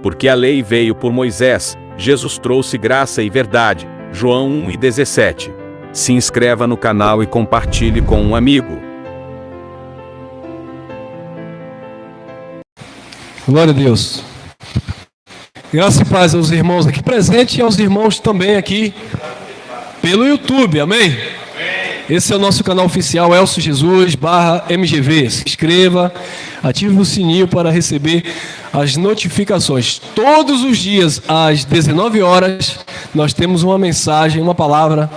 Porque a lei veio por Moisés, Jesus trouxe graça e verdade. João 1:17. Se inscreva no canal e compartilhe com um amigo. Glória a Deus. Graça e paz aos irmãos aqui presentes e aos irmãos também aqui pelo YouTube, amém? Esse é o nosso canal oficial, Elcio Jesus /MGV. Se inscreva, ative o sininho para receber as notificações. Todos os dias, às 19 horas, nós temos uma mensagem, uma palavra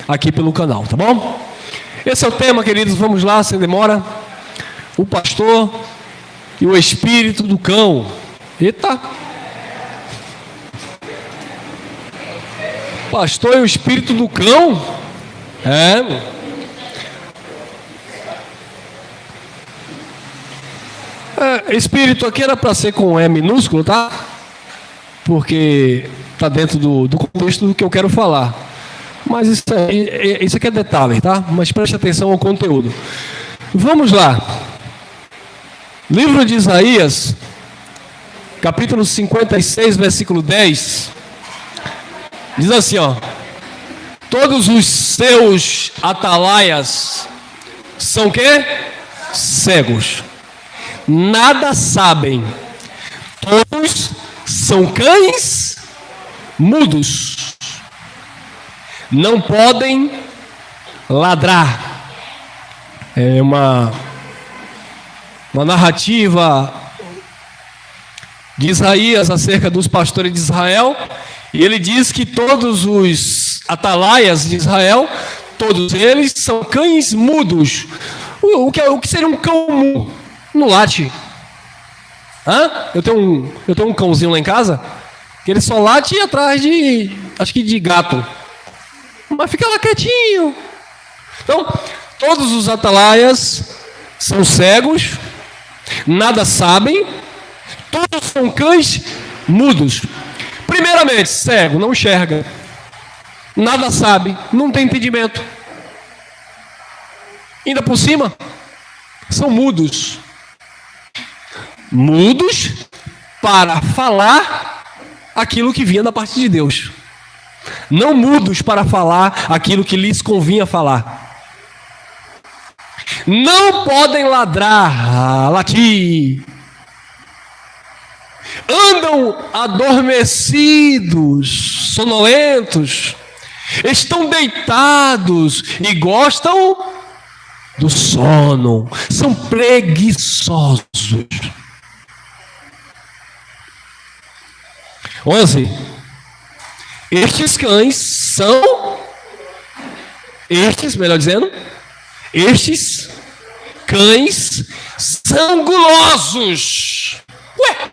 aqui pelo canal, tá bom? Esse é o tema, queridos, vamos lá, sem demora. O pastor e o espírito do cão. Eita! Pastor e o espírito do cão? Espírito aqui era para ser com E minúsculo, tá? Porque tá dentro do contexto do que eu quero falar. Mas isso aqui é detalhe, tá? Mas preste atenção ao conteúdo. Vamos lá. Livro de Isaías, capítulo 56, versículo 10. Diz assim, ó: todos os seus atalaias são o quê? Cegos. Nada sabem. Todos são cães mudos. Não podem ladrar. É uma narrativa de Isaías acerca dos pastores de Israel. E ele diz que todos os atalaias de Israel, todos eles são cães mudos. O que seria um cão mudo? Não late. Eu tenho um cãozinho lá em casa, que ele só late atrás de gato. Mas fica lá quietinho. Então, todos os atalaias são cegos, nada sabem, todos são cães mudos. Primeiramente, cego, não enxerga, nada sabe, não tem entendimento. Ainda por cima, são mudos. Mudos para falar aquilo que vinha da parte de Deus. Não mudos para falar aquilo que lhes convinha falar. Não podem ladrar, latir. Andam adormecidos, sonolentos, estão deitados e gostam do sono, são preguiçosos. 11. Estes cães são, estes cães são gulosos. Ué?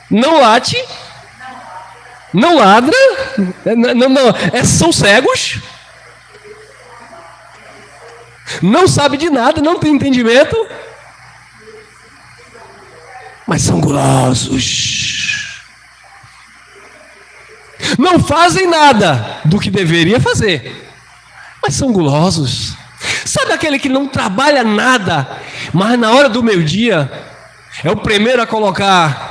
Não late, não ladra, são cegos, não sabe de nada, não tem entendimento, mas são gulosos. Não fazem nada do que deveria fazer, mas são gulosos. Sabe aquele que não trabalha nada, mas na hora do meio-dia é o primeiro a colocar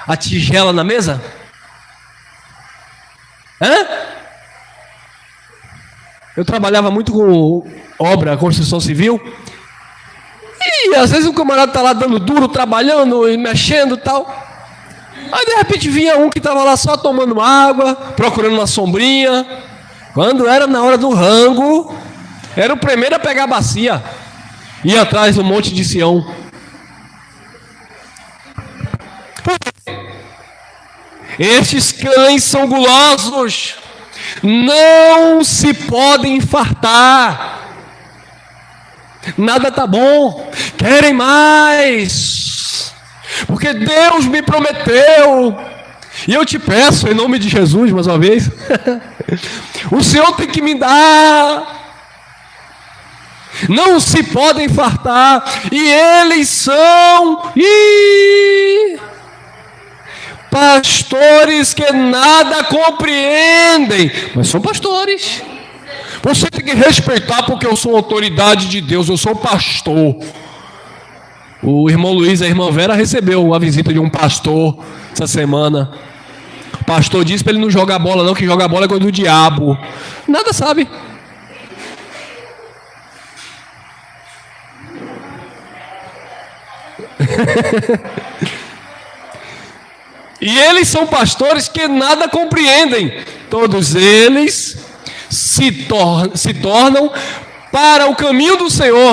a tigela na mesa? Eu trabalhava muito com obra, construção civil. E às vezes o camarada está lá dando duro, trabalhando e mexendo e tal. Aí de repente vinha um que estava lá só tomando água, procurando uma sombrinha. Quando era na hora do rango, era o primeiro a pegar a bacia, ia atrás do monte de Sião. Estes cães são gulosos, não se podem fartar. Nada tá bom, querem mais, porque Deus me prometeu. E eu te peço, em nome de Jesus, mais uma vez, o Senhor tem que me dar. Não se podem fartar, e eles são pastores que nada compreendem, mas são pastores. Você tem que respeitar, porque eu sou autoridade de Deus, eu sou pastor. O irmão Luiz e a irmã Vera recebeu a visita de um pastor essa semana. O pastor disse para ele não jogar bola não, que jogar bola é coisa do diabo. Nada sabe. E eles são pastores que nada compreendem. Todos eles se tornam para o caminho do Senhor,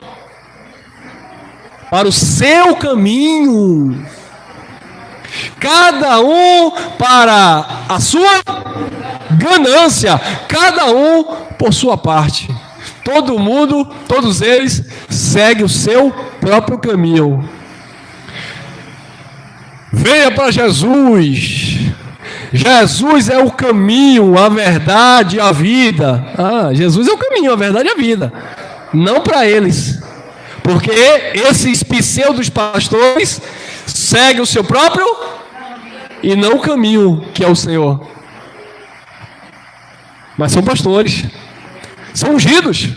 para o seu caminho, cada um para a sua ganância, cada um por sua parte. Todo mundo, todos eles seguem o seu próprio caminho. Venha para Jesus. Jesus é o caminho, a verdade e a vida. Jesus é o caminho, a verdade e a vida. Não para eles. Porque esses pseudos pastores seguem o seu próprio e não o caminho que é o Senhor. Mas são pastores. São ungidos.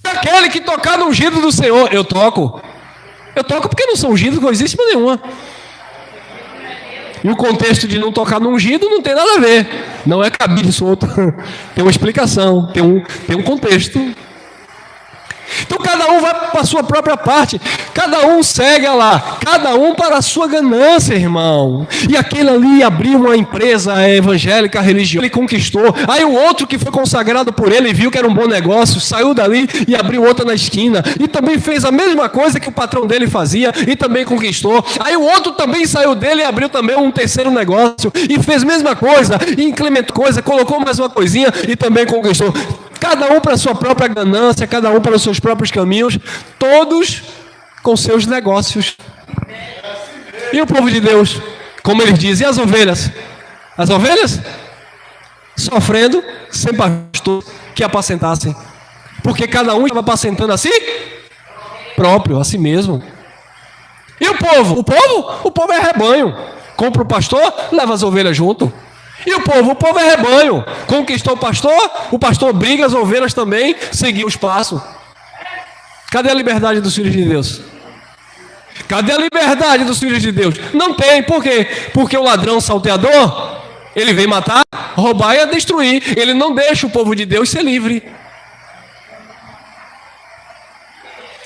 Aquele que tocar no ungido do Senhor. Eu toco. Eu toco porque não sou ungido, não existe nenhuma. E o contexto de não tocar no ungido não tem nada a ver. Não é cabide solto. Tem uma explicação, tem um contexto. Então cada um vai para a sua própria parte. Cada um segue lá. Cada um para a sua ganância, irmão. E aquele ali abriu uma empresa evangélica, religiosa. Ele conquistou. Aí o outro que foi consagrado por ele viu que era um bom negócio, saiu dali e abriu outra na esquina. E também fez a mesma coisa que o patrão dele fazia e também conquistou. Aí o outro também saiu dele e abriu também um terceiro negócio. E fez a mesma coisa, e incrementou coisa, colocou mais uma coisinha e também conquistou. Cada um para a sua própria ganância, cada um para os seus próprios caminhos, todos com seus negócios. E o povo de Deus, como eles dizem, e as ovelhas? As ovelhas? Sofrendo, sem pastor que apacentassem. Porque cada um estava apacentando a si próprio, a si mesmo. E o povo? O povo é rebanho. Compra o pastor, leva as ovelhas junto. E o povo é rebanho. Conquistou o pastor briga, as ovelhas também seguiu os passos. Cadê a liberdade dos filhos de Deus? Cadê a liberdade dos filhos de Deus? Não tem, por quê? Porque o ladrão salteador, ele vem matar, roubar e destruir. Ele não deixa o povo de Deus ser livre.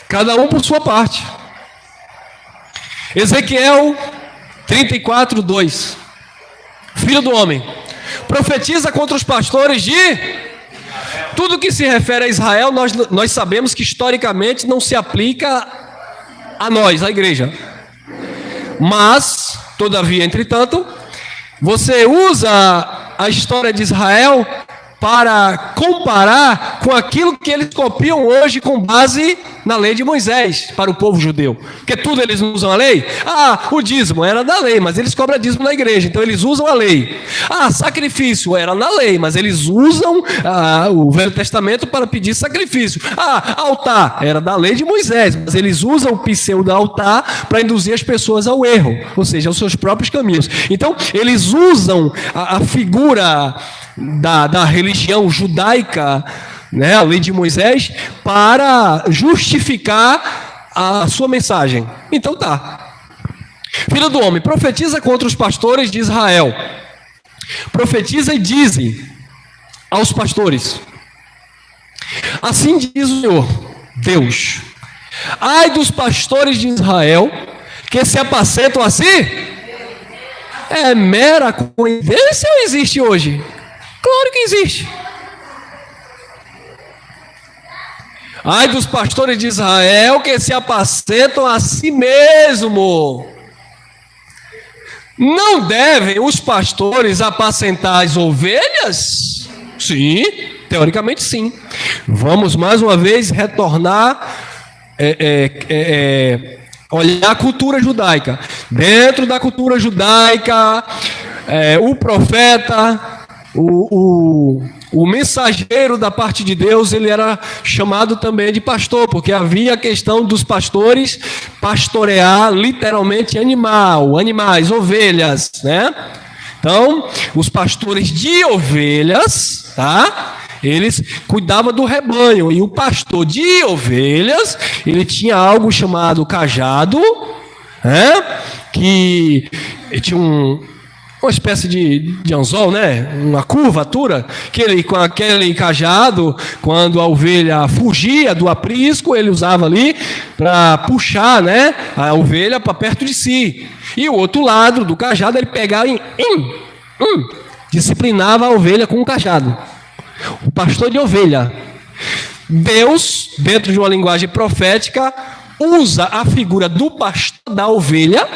Cada um por sua parte. Ezequiel 34:2. Filho do homem, profetiza contra os pastores de... Tudo que se refere a Israel, nós sabemos que historicamente não se aplica a nós, a igreja. Mas, todavia, entretanto, você usa a história de Israel para comparar com aquilo que eles copiam hoje com base na lei de Moisés para o povo judeu. Porque tudo eles não usam a lei. O dízimo era da lei, mas eles cobram dízimo na igreja, então eles usam a lei. Sacrifício era na lei, mas eles usam o Velho Testamento para pedir sacrifício. Altar era da lei de Moisés, mas eles usam o pseudo-altar para induzir as pessoas ao erro, ou seja, aos seus próprios caminhos. Então, eles usam a figura da religião judaica, né, a lei de Moisés, para justificar a sua mensagem. Então tá. Filho do homem, profetiza contra os pastores de Israel. Profetiza e dize aos pastores: assim diz o Senhor Deus: ai dos pastores de Israel que se apacentam assim. É mera coincidência ou existe hoje? Claro que existe. Ai dos pastores de Israel que se apacentam a si mesmo. Não devem os pastores apacentar as ovelhas? Sim, teoricamente sim. Vamos mais uma vez retornar, olhar a cultura judaica. Dentro da cultura judaica, o profeta, o mensageiro da parte de Deus, ele era chamado também de pastor, porque havia a questão dos pastores pastorear literalmente animais, ovelhas, né? Então, os pastores de ovelhas, tá? eles cuidavam do rebanho. E o pastor de ovelhas, ele tinha algo chamado cajado, que tinha uma espécie de anzol, né? Uma curvatura, que ele, com aquele cajado, quando a ovelha fugia do aprisco, ele usava ali para puxar, né, a ovelha para perto de si. E o outro lado do cajado ele pegava e disciplinava a ovelha com o cajado. O pastor de ovelha. Deus, dentro de uma linguagem profética, usa a figura do pastor da ovelha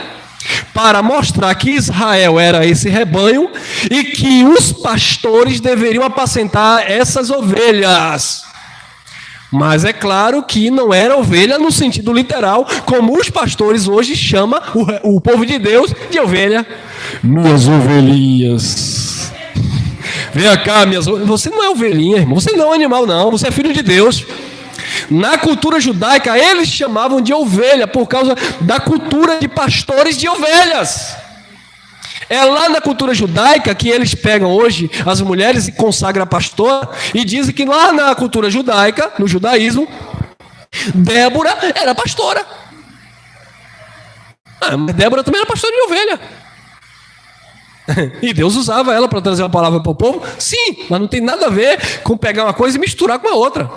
para mostrar que Israel era esse rebanho e que os pastores deveriam apacentar essas ovelhas. Mas é claro que não era ovelha no sentido literal, como os pastores hoje chamam o povo de Deus de ovelha. Minhas ovelhinhas. Vem cá, minhas ovelhas. Você não é ovelhinha, irmão. Você não é um animal, não. Você é filho de Deus. Na cultura judaica, eles chamavam de ovelha por causa da cultura de pastores de ovelhas. É lá na cultura judaica que eles pegam hoje as mulheres e consagram a pastora e dizem que lá na cultura judaica, no judaísmo, Débora era pastora. Mas Débora também era pastora de ovelha. E Deus usava ela para trazer uma palavra para o povo? Sim, mas não tem nada a ver com pegar uma coisa e misturar com a outra.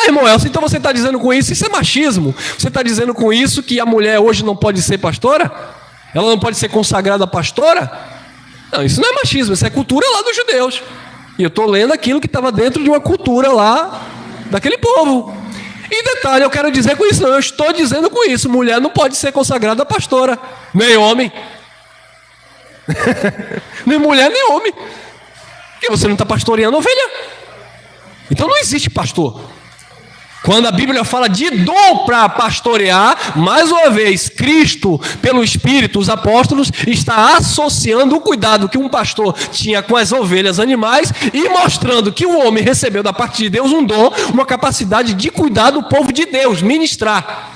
Irmão Elcio, então você está dizendo com isso é machismo? Você está dizendo com isso que a mulher hoje não pode ser pastora? Ela não pode ser consagrada pastora? Não, isso não é machismo, isso é cultura lá dos judeus. E eu estou lendo aquilo que estava dentro de uma cultura lá daquele povo. E detalhe, eu quero dizer com isso, não, eu estou dizendo com isso, mulher não pode ser consagrada pastora, nem homem. Nem mulher, nem homem. Porque você não está pastoreando ovelha. Então não existe pastor. Quando a Bíblia fala de dom para pastorear, mais uma vez, Cristo, pelo Espírito, os apóstolos, está associando o cuidado que um pastor tinha com as ovelhas animais e mostrando que o homem recebeu da parte de Deus um dom, uma capacidade de cuidar do povo de Deus, ministrar.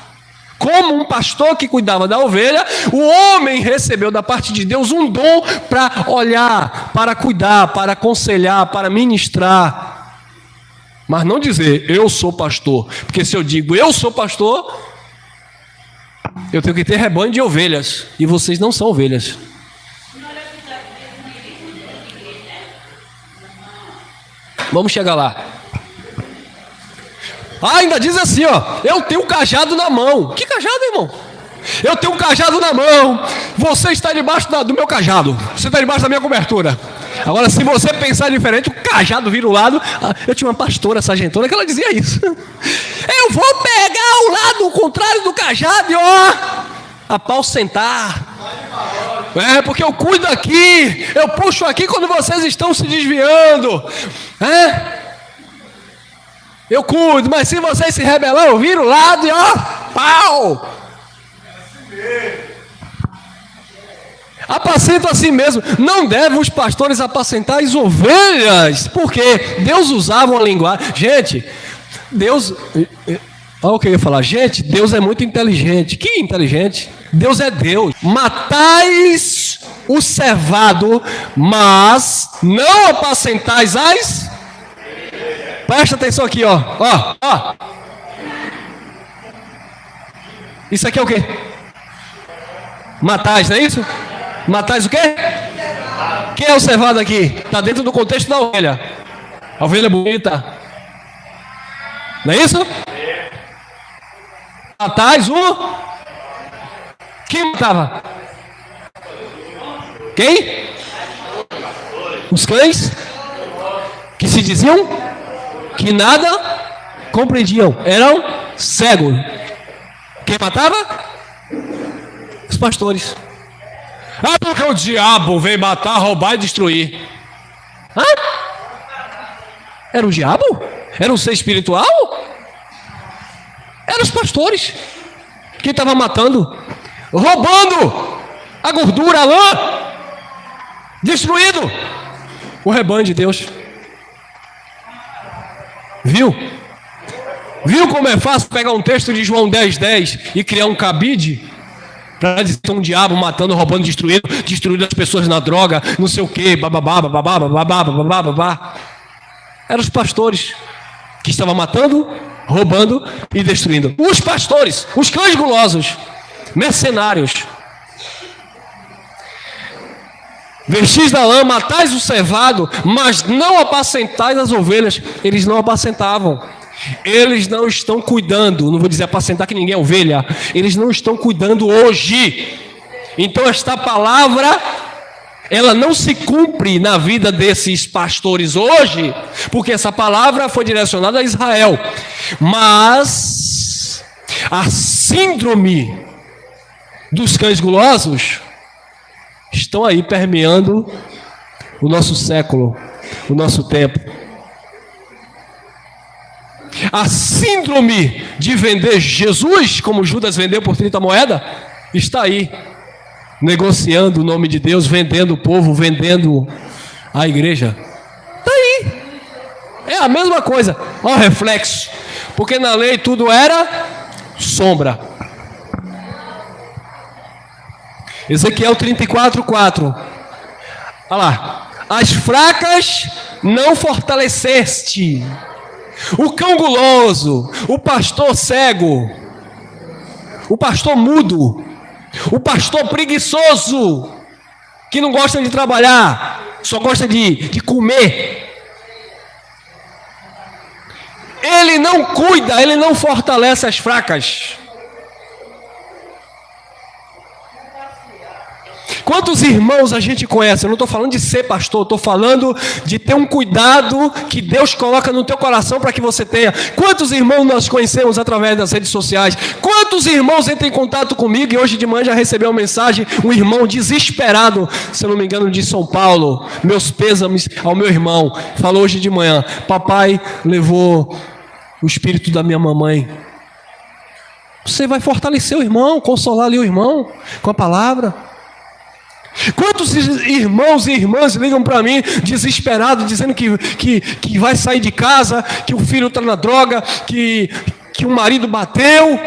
Como um pastor que cuidava da ovelha, o homem recebeu da parte de Deus um dom para olhar, para cuidar, para aconselhar, para ministrar. Mas não dizer, eu sou pastor. Porque se eu digo, eu sou pastor, eu tenho que ter rebanho de ovelhas. E vocês não são ovelhas. Vamos chegar lá. Ainda diz assim, eu tenho um cajado na mão. Que cajado, irmão? Eu tenho um cajado na mão. Você está debaixo do meu cajado. Você está debaixo da minha cobertura. Agora, se você pensar diferente, o cajado vira o lado. Eu tinha uma pastora sargentona que ela dizia isso. Eu vou pegar o lado contrário do cajado e apacentar. Porque eu cuido aqui, eu puxo aqui quando vocês estão se desviando. Eu cuido, mas se vocês se rebelar, eu viro o lado e pau. Apacento assim mesmo. Não devem os pastores apacentar as ovelhas, porque Deus usava uma linguagem. Gente, Deus. Olha o que eu ia falar. Gente, Deus é muito inteligente. Que inteligente? Deus é Deus. Matais o cevado, mas não apacentais as. Presta atenção aqui, ó. Isso aqui é o quê? Matais, não é isso? Matais o quê? Quem é o cevado aqui? Está dentro do contexto da ovelha. A ovelha bonita. Não é isso? Matais o... Quem matava? Quem? Os cães? Que se diziam que nada compreendiam. Eram cegos. Quem matava? Os pastores. Porque o diabo veio matar, roubar e destruir. Era o diabo? Era um ser espiritual? Eram os pastores. Quem estava matando? Roubando a gordura, a lã. Destruindo o rebanho de Deus. Viu? Viu como é fácil pegar um texto de João 10:10 e criar um cabide? Para dizer que um diabo matando, roubando, destruindo as pessoas na droga, não sei o que, bababá, bababá, bababá, bababá. Eram os pastores que estavam matando, roubando e destruindo. Os pastores, os cães gulosos, mercenários. Vestis da lã, matais o cevado, mas não apacentais as ovelhas. Eles não apacentavam. Eles não estão cuidando. Não vou dizer apacentar, que ninguém é ovelha. Eles não estão cuidando hoje. Então esta palavra, ela não se cumpre na vida desses pastores hoje, porque essa palavra foi direcionada a Israel. Mas a síndrome dos cães gulosos estão aí permeando o nosso século, o nosso tempo. A síndrome de vender Jesus, como Judas vendeu por 30 moedas, está aí, negociando o nome de Deus, vendendo o povo, vendendo a igreja. Está aí. É a mesma coisa. Olha o reflexo. Porque na lei tudo era sombra. Ezequiel 34:4. Olha lá. As fracas não fortaleceste. O cão guloso, o pastor cego, o pastor mudo, o pastor preguiçoso, que não gosta de trabalhar, só gosta de comer. Ele não cuida, ele não fortalece as fracas. Quantos irmãos a gente conhece? Eu não estou falando de ser pastor, estou falando de ter um cuidado que Deus coloca no teu coração para que você tenha. Quantos irmãos nós conhecemos através das redes sociais? Quantos irmãos entram em contato comigo? E hoje de manhã já recebeu uma mensagem, um irmão desesperado, se eu não me engano, de São Paulo. Meus pêsames ao meu irmão. Falou hoje de manhã: papai levou o espírito da minha mamãe. Você vai fortalecer o irmão, consolar ali o irmão com a palavra. Quantos irmãos e irmãs ligam para mim desesperados, dizendo que vai sair de casa, que o filho está na droga, que o marido bateu?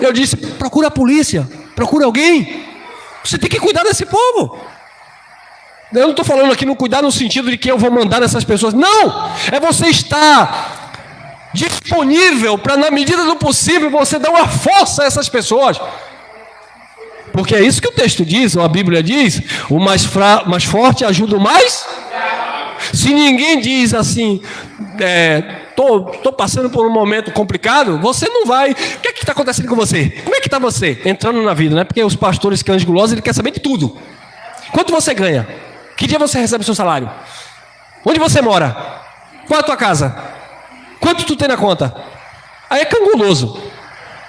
Eu disse: procura a polícia, procura alguém. Você tem que cuidar desse povo. Eu não estou falando aqui no cuidar no sentido de que eu vou mandar nessas pessoas. Não, é você estar disponível para, na medida do possível, você dar uma força a essas pessoas. Porque é isso que o texto diz, ou a Bíblia diz: o mais forte ajuda o mais. Se ninguém diz assim, tô passando por um momento complicado, você não vai. O que é que está acontecendo com você? Como é que está você entrando na vida, né? Porque os pastores cães gulosos, ele quer saber de tudo. Quanto você ganha? Que dia você recebe o seu salário? Onde você mora? Qual é a tua casa? Quanto tu tem na conta? Aí é cão guloso.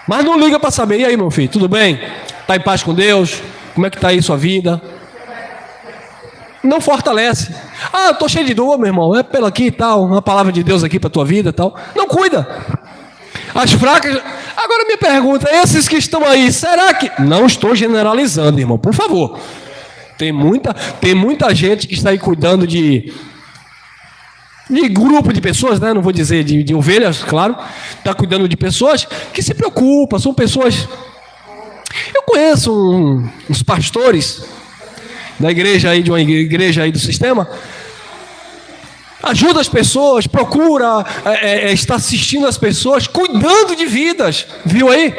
Mas não liga para saber. E aí, meu filho, tudo bem? Está em paz com Deus? Como é que está aí sua vida? Não fortalece. Ah, eu estou cheio de dor, meu irmão. É pelo aqui e tal. Uma palavra de Deus aqui para a tua vida e tal. Não cuida. As fracas. Agora me pergunta, esses que estão aí, será que... Não estou generalizando, irmão, por favor. Tem muita gente que está aí cuidando de grupo de pessoas, né? Não vou dizer de ovelhas, claro. Está cuidando de pessoas que se preocupam. São pessoas... Eu conheço uns pastores da igreja aí, de uma igreja aí do sistema. Ajuda as pessoas, procura estar assistindo as pessoas, cuidando de vidas. Viu aí?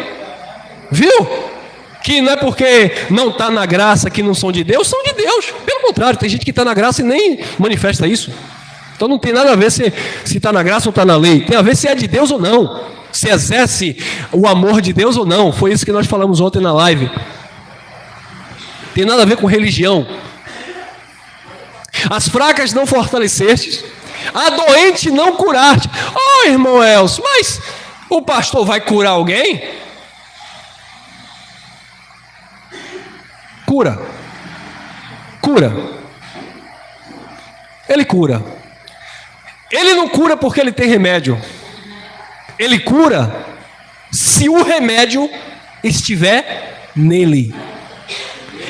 Viu? Que não é porque não está na graça que não são de Deus, são de Deus. Pelo contrário, tem gente que está na graça e nem manifesta isso. Então não tem nada a ver se está na graça ou está na lei. Tem a ver se é de Deus ou não. Se exerce o amor de Deus ou não. Foi isso que nós falamos ontem na live. Tem nada a ver com religião. As fracas não fortalecestes, a doente não curaste. Oh, irmão Elcio, mas o pastor vai curar alguém? Cura. Ele cura. Ele não cura porque ele tem remédio. Ele cura se o remédio estiver nele.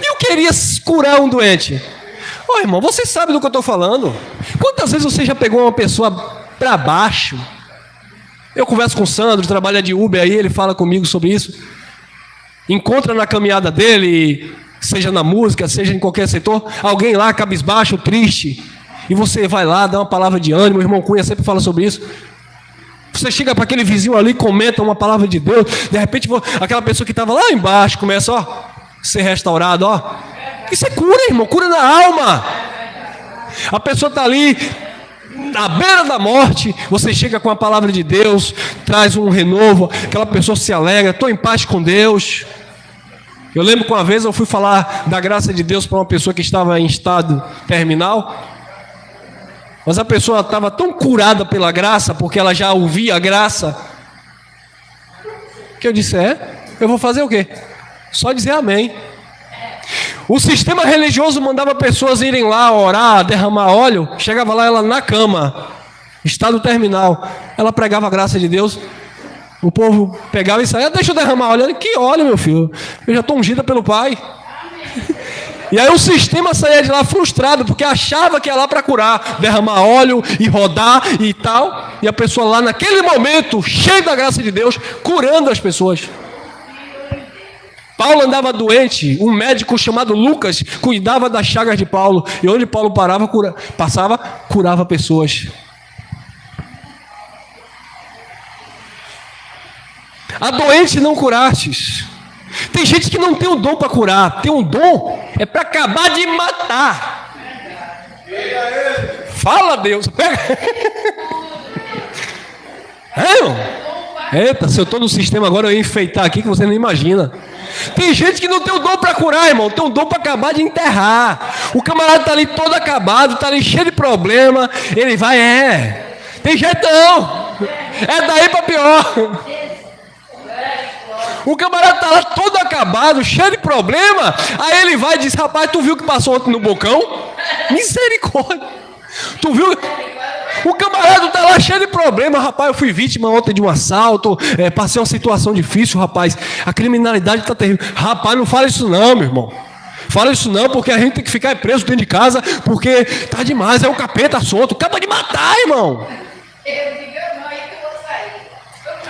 Eu queria curar um doente. Ô irmão, você sabe do que eu estou falando? Quantas vezes você já pegou uma pessoa para baixo? Eu converso com o Sandro, trabalha de Uber aí, ele fala comigo sobre isso. Encontra na caminhada dele, seja na música, seja em qualquer setor, alguém lá cabisbaixo, triste. e você vai lá, dá uma palavra de ânimo, o irmão Cunha sempre fala sobre isso. Você chega para aquele vizinho ali, comenta uma palavra de Deus, de repente aquela pessoa que estava lá embaixo começa, ó, a ser restaurado, ó. Isso é cura, irmão, cura na alma. A pessoa está ali à beira da morte, você chega com a palavra de Deus, traz um renovo, aquela pessoa se alegra, estou em paz com Deus. Eu lembro que uma vez eu fui falar da graça de Deus para uma pessoa que estava em estado terminal, mas a pessoa estava tão curada pela graça, porque ela já ouvia a graça, que eu disse, eu vou fazer o quê? Só dizer amém. O sistema religioso mandava pessoas irem lá orar, derramar óleo, chegava lá ela na cama, estado terminal, ela pregava a graça de Deus, o povo pegava e saía, deixa eu derramar óleo. Que óleo, meu filho? Eu já estou ungida pelo Pai. E aí o sistema saía de lá frustrado, porque achava que ia lá para curar, derramar óleo e rodar e tal, e a pessoa lá naquele momento, cheia da graça de Deus, curando as pessoas. Paulo andava doente, um médico chamado Lucas cuidava das chagas de Paulo, e onde Paulo passava, curava pessoas. A doente não curastes. Tem gente que não tem o dom para curar, tem um dom é para acabar de matar. Fala, Deus, pega. Eita, se eu estou no sistema agora, eu ia enfeitar aqui que você não imagina. Tem gente que não tem o dom para curar, irmão, tem o dom para acabar de enterrar. O camarada está ali todo acabado, está ali cheio de problema, ele vai, tem jeito não, é daí para pior. O camarada está lá todo acabado, cheio de problema, aí ele vai e diz, rapaz, tu viu o que passou ontem no bocão? Misericórdia. Tu viu? O camarada está lá cheio de problema, rapaz, eu fui vítima ontem de um assalto, passei uma situação difícil, rapaz, a criminalidade está terrível. Rapaz, não fala isso não, meu irmão. Fala isso não, porque a gente tem que ficar preso dentro de casa, porque tá demais, é um capeta solto, acaba de matar, irmão.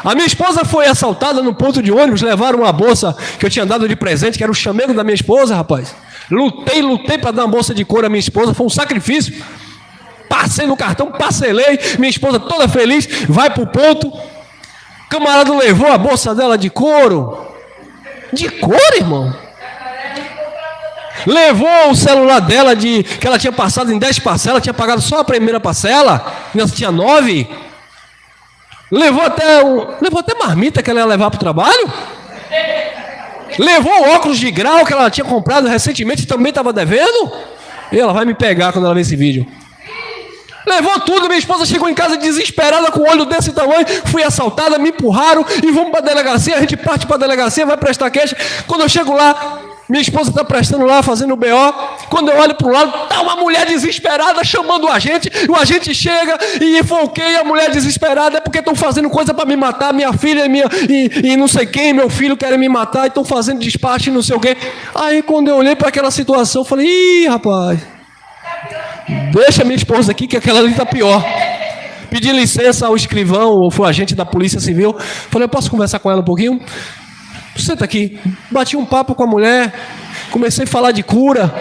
A minha esposa foi assaltada no ponto de ônibus, levaram uma bolsa que eu tinha dado de presente, que era o chamego da minha esposa, rapaz. Lutei para dar uma bolsa de couro à minha esposa, foi um sacrifício. Passei no cartão, parcelei, minha esposa toda feliz, vai para o ponto. O camarada levou a bolsa dela de couro. De couro, irmão? Levou o celular dela, que ela tinha passado em 10 parcelas, tinha pagado só a primeira parcela, ainda tinha 9. Levou até marmita que ela ia levar para o trabalho. Levou o óculos de grau que ela tinha comprado recentemente e também estava devendo. E ela vai me pegar quando ela ver esse vídeo. Levou tudo, minha esposa chegou em casa desesperada com o olho desse tamanho, fui assaltada, me empurraram e vamos para a delegacia, a gente parte para a delegacia, vai prestar queixa. Quando eu chego lá, minha esposa está prestando lá, fazendo o BO, quando eu olho para o lado, está uma mulher desesperada chamando o agente chega e enfolqueia a mulher desesperada, é porque estão fazendo coisa para me matar, minha filha e não sei quem, meu filho querem me matar, e estão fazendo despacho e não sei o quê. Aí quando eu olhei para aquela situação, eu falei, ih, rapaz, deixa minha esposa aqui que aquela ali está pior. Pedi licença ao escrivão, ou foi o agente da Polícia Civil, falei, eu posso conversar com ela um pouquinho? Senta aqui. Bati um papo com a mulher, comecei a falar de cura.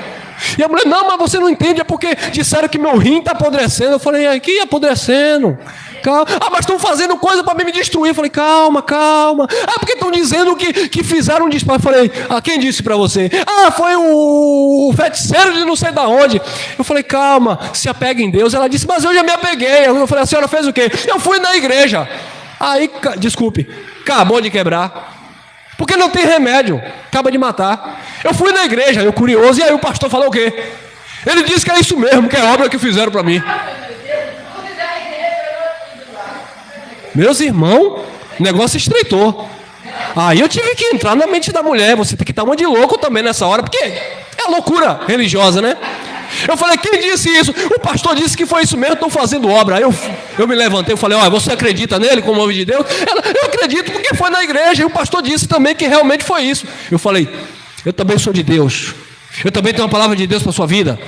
E a mulher, não, mas você não entende, é porque disseram que meu rim está apodrecendo. Eu falei, aqui apodrecendo. Calma. Ah, mas estão fazendo coisa para me destruir. Eu falei, calma. Ah, porque estão dizendo que fizeram um disparo. Eu falei, quem disse para você? Ah, foi o feiticeiro de não sei da onde. Eu falei, calma, se apega em Deus. Ela disse, mas eu já me apeguei. Eu falei, a senhora fez o quê? Eu fui na igreja. Aí, desculpe, acabou de quebrar. Porque não tem remédio, acaba de matar. Eu fui na igreja, eu curioso, e aí o pastor falou o quê? Ele disse que é isso mesmo, que é obra que fizeram para mim. Meus irmãos, o negócio estreitou. Aí eu tive que entrar na mente da mulher. Você tem que estar uma de louco também nessa hora, porque é loucura religiosa, né? Eu falei, quem disse isso? O pastor disse que foi isso mesmo, estão fazendo obra. Aí eu me levantei e falei, você acredita nele como homem de Deus? Eu acredito porque foi na igreja, e o pastor disse também que realmente foi isso. Eu falei, eu também sou de Deus, eu também tenho uma palavra de Deus para a sua vida.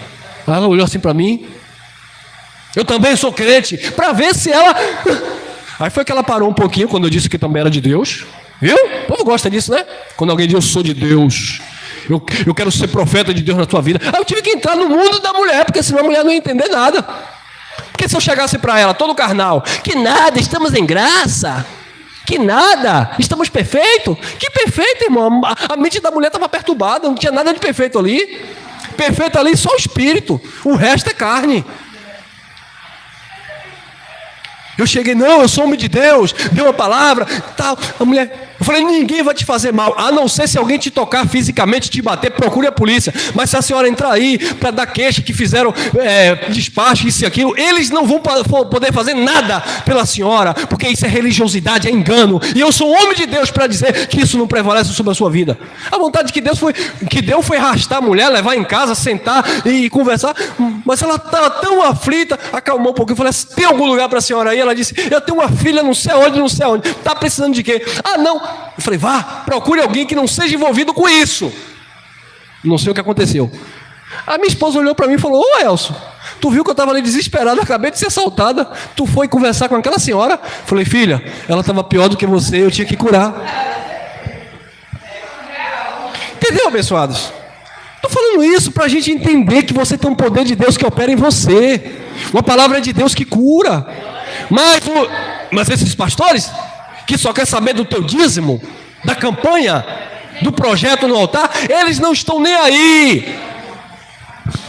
Ela olhou assim para mim, eu também sou crente, para ver se ela... Aí foi que ela parou um pouquinho quando eu disse que também era de Deus. Viu? O povo gosta disso, né? Quando alguém diz eu sou de Deus. Eu quero ser profeta de Deus na tua vida. Aí eu tive que entrar no mundo da mulher, porque senão a mulher não ia entender nada. Porque se eu chegasse para ela, todo carnal, que nada, estamos em graça, que nada, estamos perfeitos. Que perfeito, irmão? A mente da mulher estava perturbada, não tinha nada de perfeito ali. Perfeito ali só o espírito, o resto é carne. Eu cheguei, não, eu sou homem de Deus, deu uma palavra, tal. A mulher, eu falei, ninguém vai te fazer mal, a não ser se alguém te tocar fisicamente, te bater, procure a polícia. Mas se a senhora entrar aí para dar queixa que fizeram despacho, isso e aquilo, eles não vão poder fazer nada pela senhora, porque isso é religiosidade, é engano. E eu sou homem de Deus para dizer que isso não prevalece sobre a sua vida. A vontade que Deus foi arrastar a mulher, levar em casa, sentar e conversar. Mas ela estava tão aflita, acalmou um pouquinho. Eu falei, tem algum lugar para a senhora aí? Ela disse, eu tenho uma filha não sei onde. Está precisando de quê? Ah, não. Eu falei, vá, procure alguém que não seja envolvido com isso. Não sei o que aconteceu. A minha esposa olhou para mim e falou, ô Elcio, tu viu que eu estava ali desesperado, acabei de ser assaltada, tu foi conversar com aquela senhora? Eu falei, filha, ela estava pior do que você, eu tinha que curar. Entendeu, abençoados? Estou falando isso para a gente entender que você tem um poder de Deus que opera em você, uma palavra de Deus que cura. Mas esses pastores que só quer saber do teu dízimo, da campanha, do projeto no altar, eles não estão nem aí.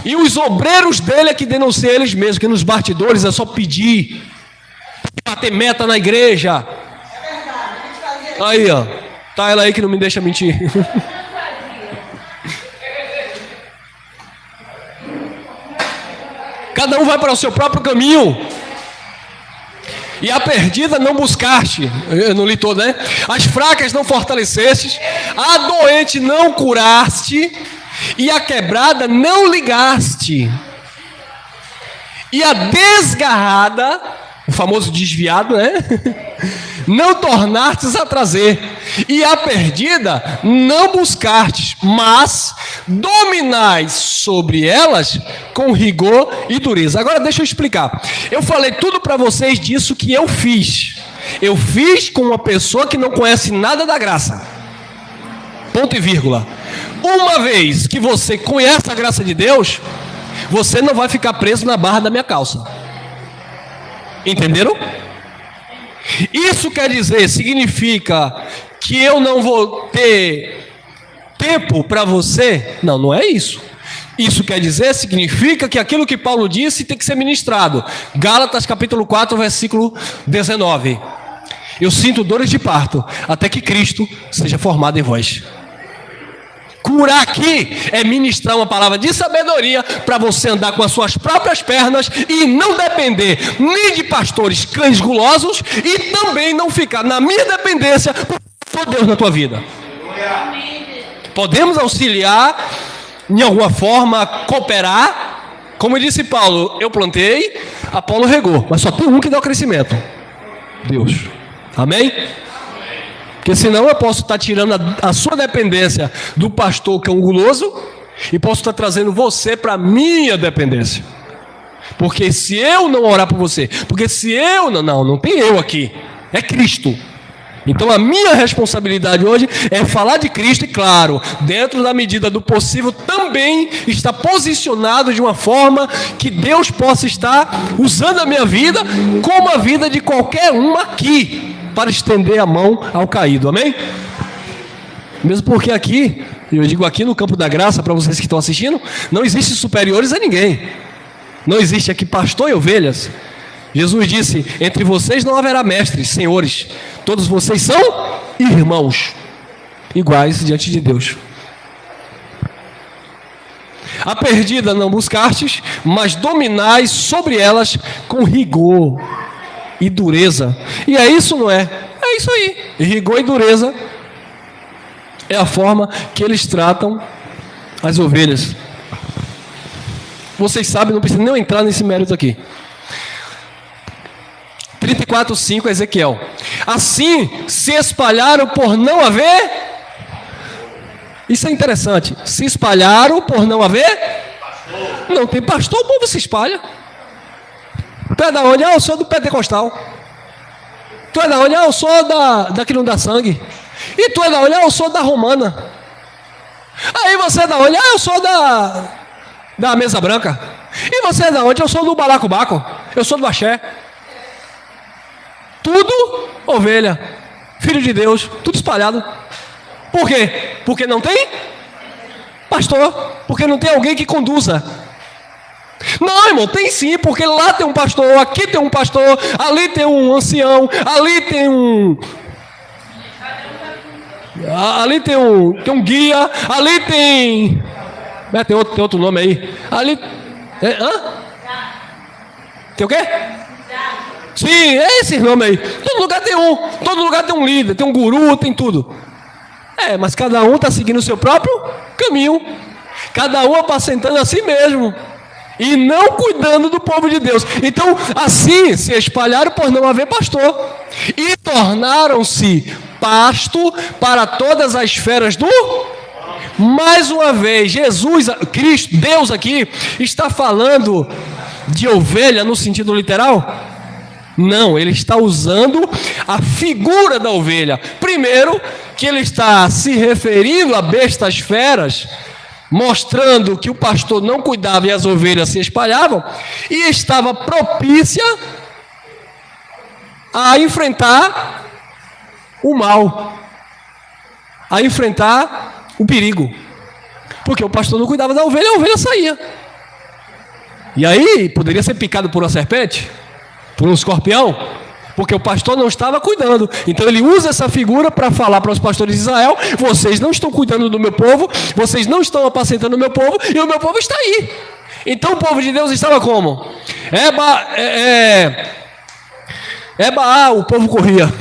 E os obreiros dele é que denunciam eles mesmos, que nos bastidores é só pedir, bater meta na igreja. Aí, ó, tá ela aí que não me deixa mentir. Cada um vai para o seu próprio caminho. E a perdida não buscaste, eu não li todo, né? As fracas não fortalecestes, a doente não curaste, e a quebrada não ligaste, e a desgarrada, o famoso desviado, né? Não tornastes a trazer, e a perdida não buscastes, mas dominais sobre elas com rigor e dureza. Agora deixa eu explicar. Eu falei tudo para vocês disso que eu fiz. Eu fiz com uma pessoa que não conhece nada da graça. Ponto e vírgula. Uma vez que você conhece a graça de Deus, você não vai ficar preso na barra da minha calça. Entenderam? Isso quer dizer, significa que eu não vou ter tempo para você? Não, não é isso. Isso quer dizer, significa que aquilo que Paulo disse tem que ser ministrado. Gálatas capítulo 4, versículo 19. Eu sinto dores de parto, até que Cristo seja formado em vós. Curar aqui é ministrar uma palavra de sabedoria para você andar com as suas próprias pernas e não depender nem de pastores cães gulosos e também não ficar na minha dependência por Deus na tua vida. Podemos auxiliar, em alguma forma, cooperar. Como disse Paulo, eu plantei, Apolo regou, mas só tem um que dá o crescimento: Deus. Amém? Porque senão eu posso estar tirando a sua dependência do pastor que é um guloso e posso estar trazendo você para a minha dependência. Porque se eu não orar por você, porque se eu não tem eu aqui, é Cristo. Então a minha responsabilidade hoje é falar de Cristo e, claro, dentro da medida do possível, também estar posicionado de uma forma que Deus possa estar usando a minha vida como a vida de qualquer um aqui, para estender a mão ao caído, amém? Mesmo porque aqui, eu digo aqui no campo da graça, para vocês que estão assistindo, não existe superiores a ninguém. Não existe aqui pastor e ovelhas. Jesus disse, entre vocês não haverá mestres, senhores. Todos vocês são irmãos, iguais diante de Deus. A perdida não buscastes, mas dominais sobre elas com rigor e dureza. E é isso, não é? É isso aí. E rigor e dureza é a forma que eles tratam as ovelhas. Vocês sabem, não precisa nem entrar nesse mérito aqui. 34:5, Ezequiel. Assim se espalharam por não haver. Isso é interessante. Se espalharam por não haver. Não tem pastor, o povo se espalha. Tu é da onde? Ah, eu sou do pentecostal. Tu é da onde? Ah, eu sou da que não dá sangue. E tu é da onde? Ah, eu sou da romana. Aí você é da onde? Eu sou da Mesa Branca. E você é da onde? Eu sou do Balacobaco. Eu sou do Axé. Tudo ovelha, filho de Deus, tudo espalhado. Por quê? Porque não tem pastor, porque não tem alguém que conduza. Não, irmão, tem sim, porque lá tem um pastor, aqui tem um pastor, ali tem um ancião, ali tem um guia, ali tem outro nome aí. Ali tem o quê? Sim, é esse nome aí. Todo lugar tem um líder, tem um guru, tem tudo. Mas cada um está seguindo o seu próprio caminho. Cada um apacentando a si mesmo. E não cuidando do povo de Deus. Então, assim, se espalharam por não haver pastor. E tornaram-se pasto para todas as esferas do... Mais uma vez, Jesus, Cristo, Deus aqui, está falando de ovelha no sentido literal? Não, ele está usando a figura da ovelha. Primeiro, que ele está se referindo a bestas feras, mostrando que o pastor não cuidava e as ovelhas se espalhavam, e estava propícia a enfrentar o mal, a enfrentar o perigo, porque o pastor não cuidava da ovelha, a ovelha saía. E aí, poderia ser picado por uma serpente, por um escorpião, porque o pastor não estava cuidando. Então ele usa essa figura para falar para os pastores de Israel: vocês não estão cuidando do meu povo, vocês não estão apacentando o meu povo, e o meu povo está aí. Então o povo de Deus estava como? O povo corria.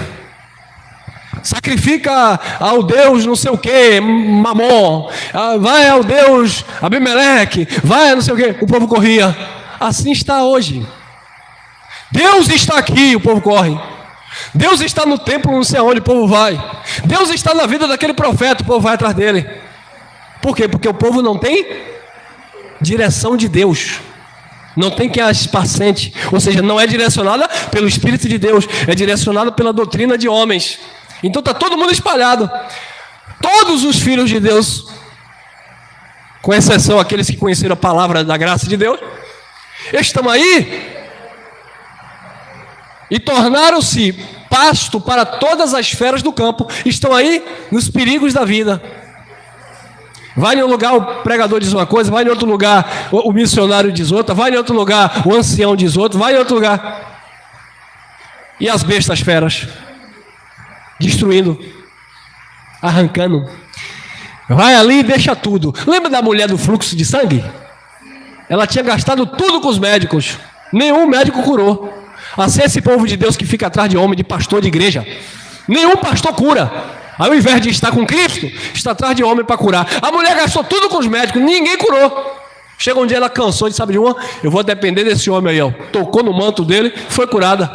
Sacrifica ao Deus não sei o que, Mamon, vai ao Deus Abimeleque, vai não sei o que, o povo corria. Assim está hoje. Deus está aqui, o povo corre. Deus está no templo, não sei aonde, o povo vai. Deus está na vida daquele profeta, o povo vai atrás dele. Por quê? Porque o povo não tem direção de Deus. Não tem quem as paciente. Ou seja, não é direcionada pelo Espírito de Deus, é direcionada pela doutrina de homens. Então está todo mundo espalhado. Todos os filhos de Deus, com exceção aqueles que conheceram a palavra da graça de Deus, estão aí e tornaram-se pasto para todas as feras do campo. Estão aí nos perigos da vida. Vai em um lugar, o pregador diz uma coisa, vai em outro lugar, o missionário diz outra, vai em outro lugar, o ancião diz outra, vai em outro lugar. E as bestas feras, destruindo, arrancando. Vai ali e deixa tudo. Lembra da mulher do fluxo de sangue? Ela tinha gastado tudo com os médicos, nenhum médico curou. Assim, esse povo de Deus que fica atrás de homem, de pastor de igreja, nenhum pastor cura. Aí, ao invés de estar com Cristo, está atrás de homem para curar. A mulher gastou tudo com os médicos, ninguém curou. Chega um dia, ela cansou de, sabe de uma? Eu vou depender desse homem aí, ó. Tocou no manto dele, foi curada.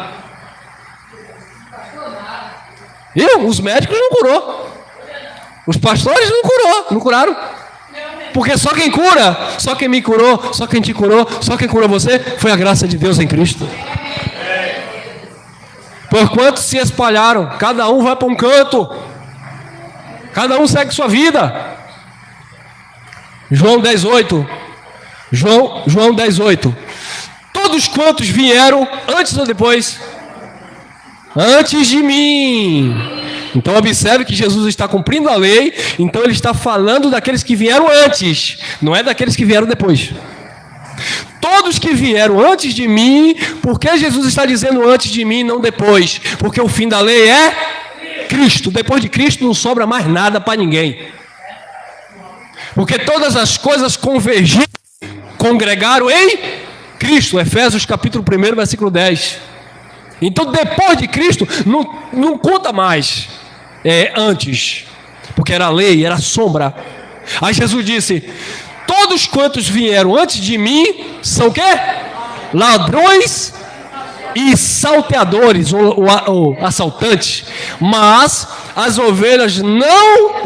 E os médicos não curou. Os pastores não curaram. Porque só quem cura, só quem me curou, só quem te curou, só quem curou você, foi a graça de Deus em Cristo. Porquanto se espalharam, cada um vai para um canto, cada um segue sua vida. João 10:8. João 10:8. Todos quantos vieram antes ou depois? Antes de mim. Então observe que Jesus está cumprindo a lei. Então ele está falando daqueles que vieram antes, não é daqueles que vieram depois. Todos que vieram antes de mim. Por que Jesus está dizendo antes de mim, não depois? Porque o fim da lei é Cristo. Depois de Cristo não sobra mais nada para ninguém. Porque todas as coisas convergiram, congregaram em Cristo. Efésios capítulo 1, versículo 10. Então depois de Cristo não conta mais antes. Porque era lei, era sombra. Aí Jesus disse: todos quantos vieram antes de mim são o quê? Ladrões e salteadores, ou assaltantes. Mas as ovelhas não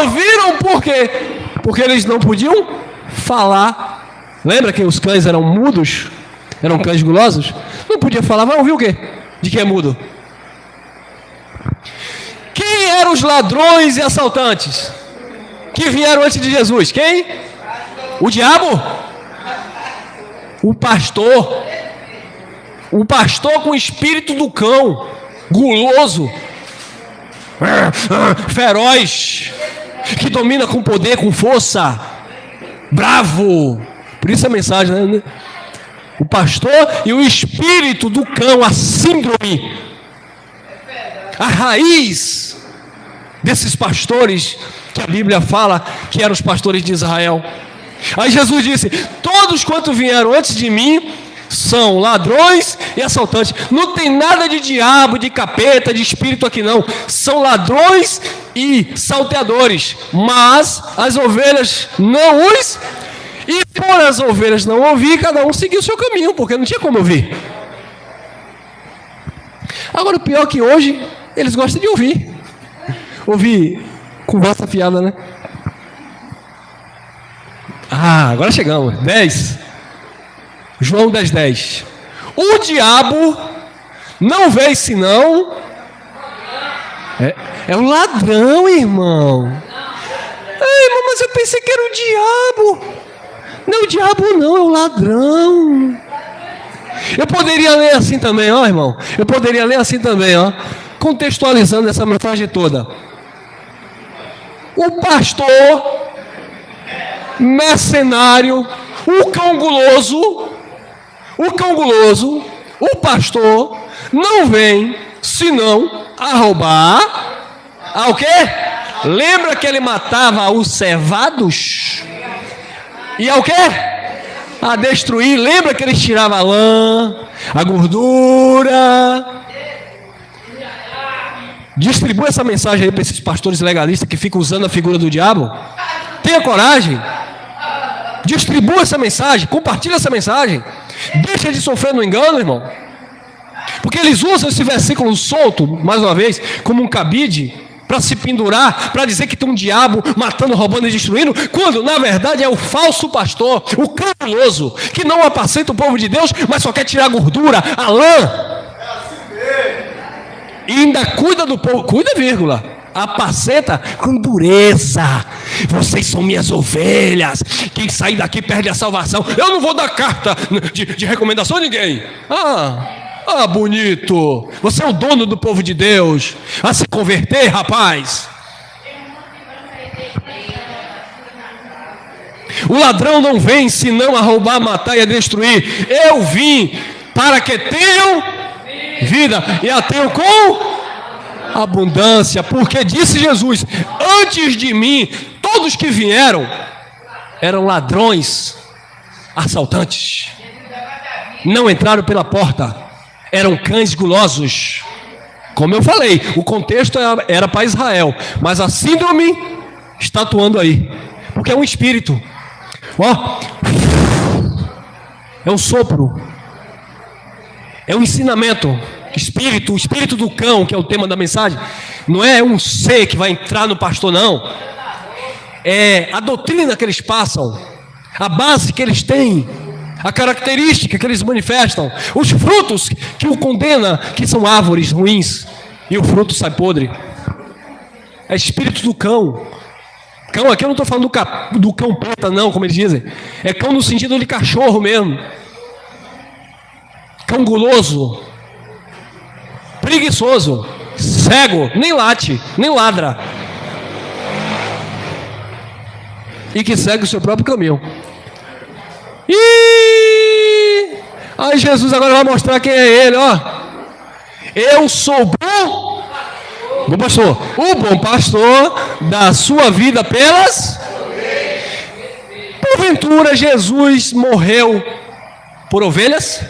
ouviram. Por quê? Porque eles não podiam falar. Lembra que os cães eram mudos? Eram cães gulosos? Não podia falar. Vai ouvir o quê? De quem é mudo? Quem eram os ladrões e assaltantes? que vieram antes de Jesus? Quem? O diabo? O pastor. O pastor com o espírito do cão, guloso, feroz, que domina com poder, com força, bravo. Por isso a mensagem, né? O pastor e o espírito do cão, a síndrome, a raiz desses pastores que a Bíblia fala que eram os pastores de Israel. Aí Jesus disse: todos quanto vieram antes de mim são ladrões e assaltantes. Não tem nada de diabo, de capeta, de espírito aqui não. São ladrões e salteadores. Mas as ovelhas não os... E por as ovelhas não ouvir, cada um seguiu o seu caminho, porque não tinha como ouvir. Agora o pior é que hoje eles gostam de ouvir. Ouvir conversa fiada, né? Agora chegamos. 10. João 10:10. O diabo não veio senão... É o ladrão, irmão. Irmão, mas eu pensei que era o diabo. Não, o diabo não, é o ladrão. Eu poderia ler assim também, ó, irmão. Eu poderia ler assim também, ó. Contextualizando essa mensagem toda. O pastor, mercenário, o cão guloso, o pastor, não vem senão a roubar. O quê? Lembra que ele matava os cevados? E ao quê? A destruir. Lembra que ele tirava a lã, a gordura? Distribua essa mensagem aí para esses pastores legalistas que ficam usando a figura do diabo. Tenha coragem. Distribua essa mensagem. Compartilha essa mensagem. Deixa de sofrer no engano, irmão. Porque eles usam esse versículo solto, mais uma vez, como um cabide, para se pendurar, para dizer que tem um diabo matando, roubando e destruindo, quando na verdade é o falso pastor, o cabuloso, que não apacenta o povo de Deus, mas só quer tirar a gordura, a lã, e ainda cuida do povo, cuida, vírgula, apacenta com dureza. Vocês são minhas ovelhas, quem sair daqui perde a salvação. Eu não vou dar carta de recomendação a ninguém. Bonito. Você é o dono do povo de Deus. A se converter, rapaz. O ladrão não vem senão a roubar, matar e a destruir. Eu vim para que tenham vida e a tenham com abundância. Porque disse Jesus: antes de mim, todos que vieram eram ladrões, assaltantes. Não entraram pela porta. Eram cães gulosos. Como eu falei, o contexto era para Israel, mas a síndrome está atuando aí, porque é um espírito. É um sopro, é um ensinamento. O espírito do cão, que é o tema da mensagem, não é um ser que vai entrar no pastor, não. É a doutrina que eles passam, a base que eles têm, a característica que eles manifestam, os frutos que o condena, que são árvores ruins, e o fruto sai podre. É espírito do cão. Cão aqui eu não estou falando do cão preta, não, como eles dizem. É cão no sentido de cachorro mesmo. Cão guloso, preguiçoso, cego, nem late, nem ladra, e que segue o seu próprio caminho. Aí Jesus agora vai mostrar quem é ele, ó. Eu sou bom pastor. O bom pastor dá sua vida pelas... Porventura Jesus morreu por ovelhas?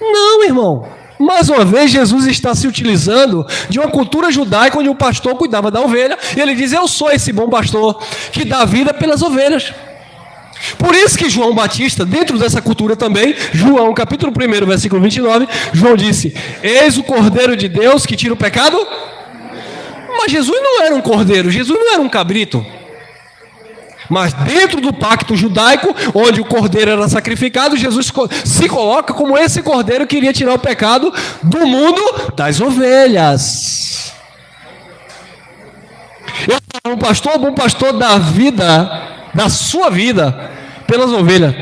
Não, irmão. Mais uma vez Jesus está se utilizando de uma cultura judaica onde o pastor cuidava da ovelha, e ele diz: eu sou esse bom pastor que dá vida pelas ovelhas. Por isso que João Batista, dentro dessa cultura também, João capítulo 1, versículo 29, João disse: eis o Cordeiro de Deus que tira o pecado. Mas Jesus não era um cordeiro, Jesus não era um cabrito. Mas dentro do pacto judaico, onde o cordeiro era sacrificado, Jesus se coloca como esse cordeiro que iria tirar o pecado do mundo das ovelhas. Eu O bom pastor dá vida, da sua vida, pelas ovelhas.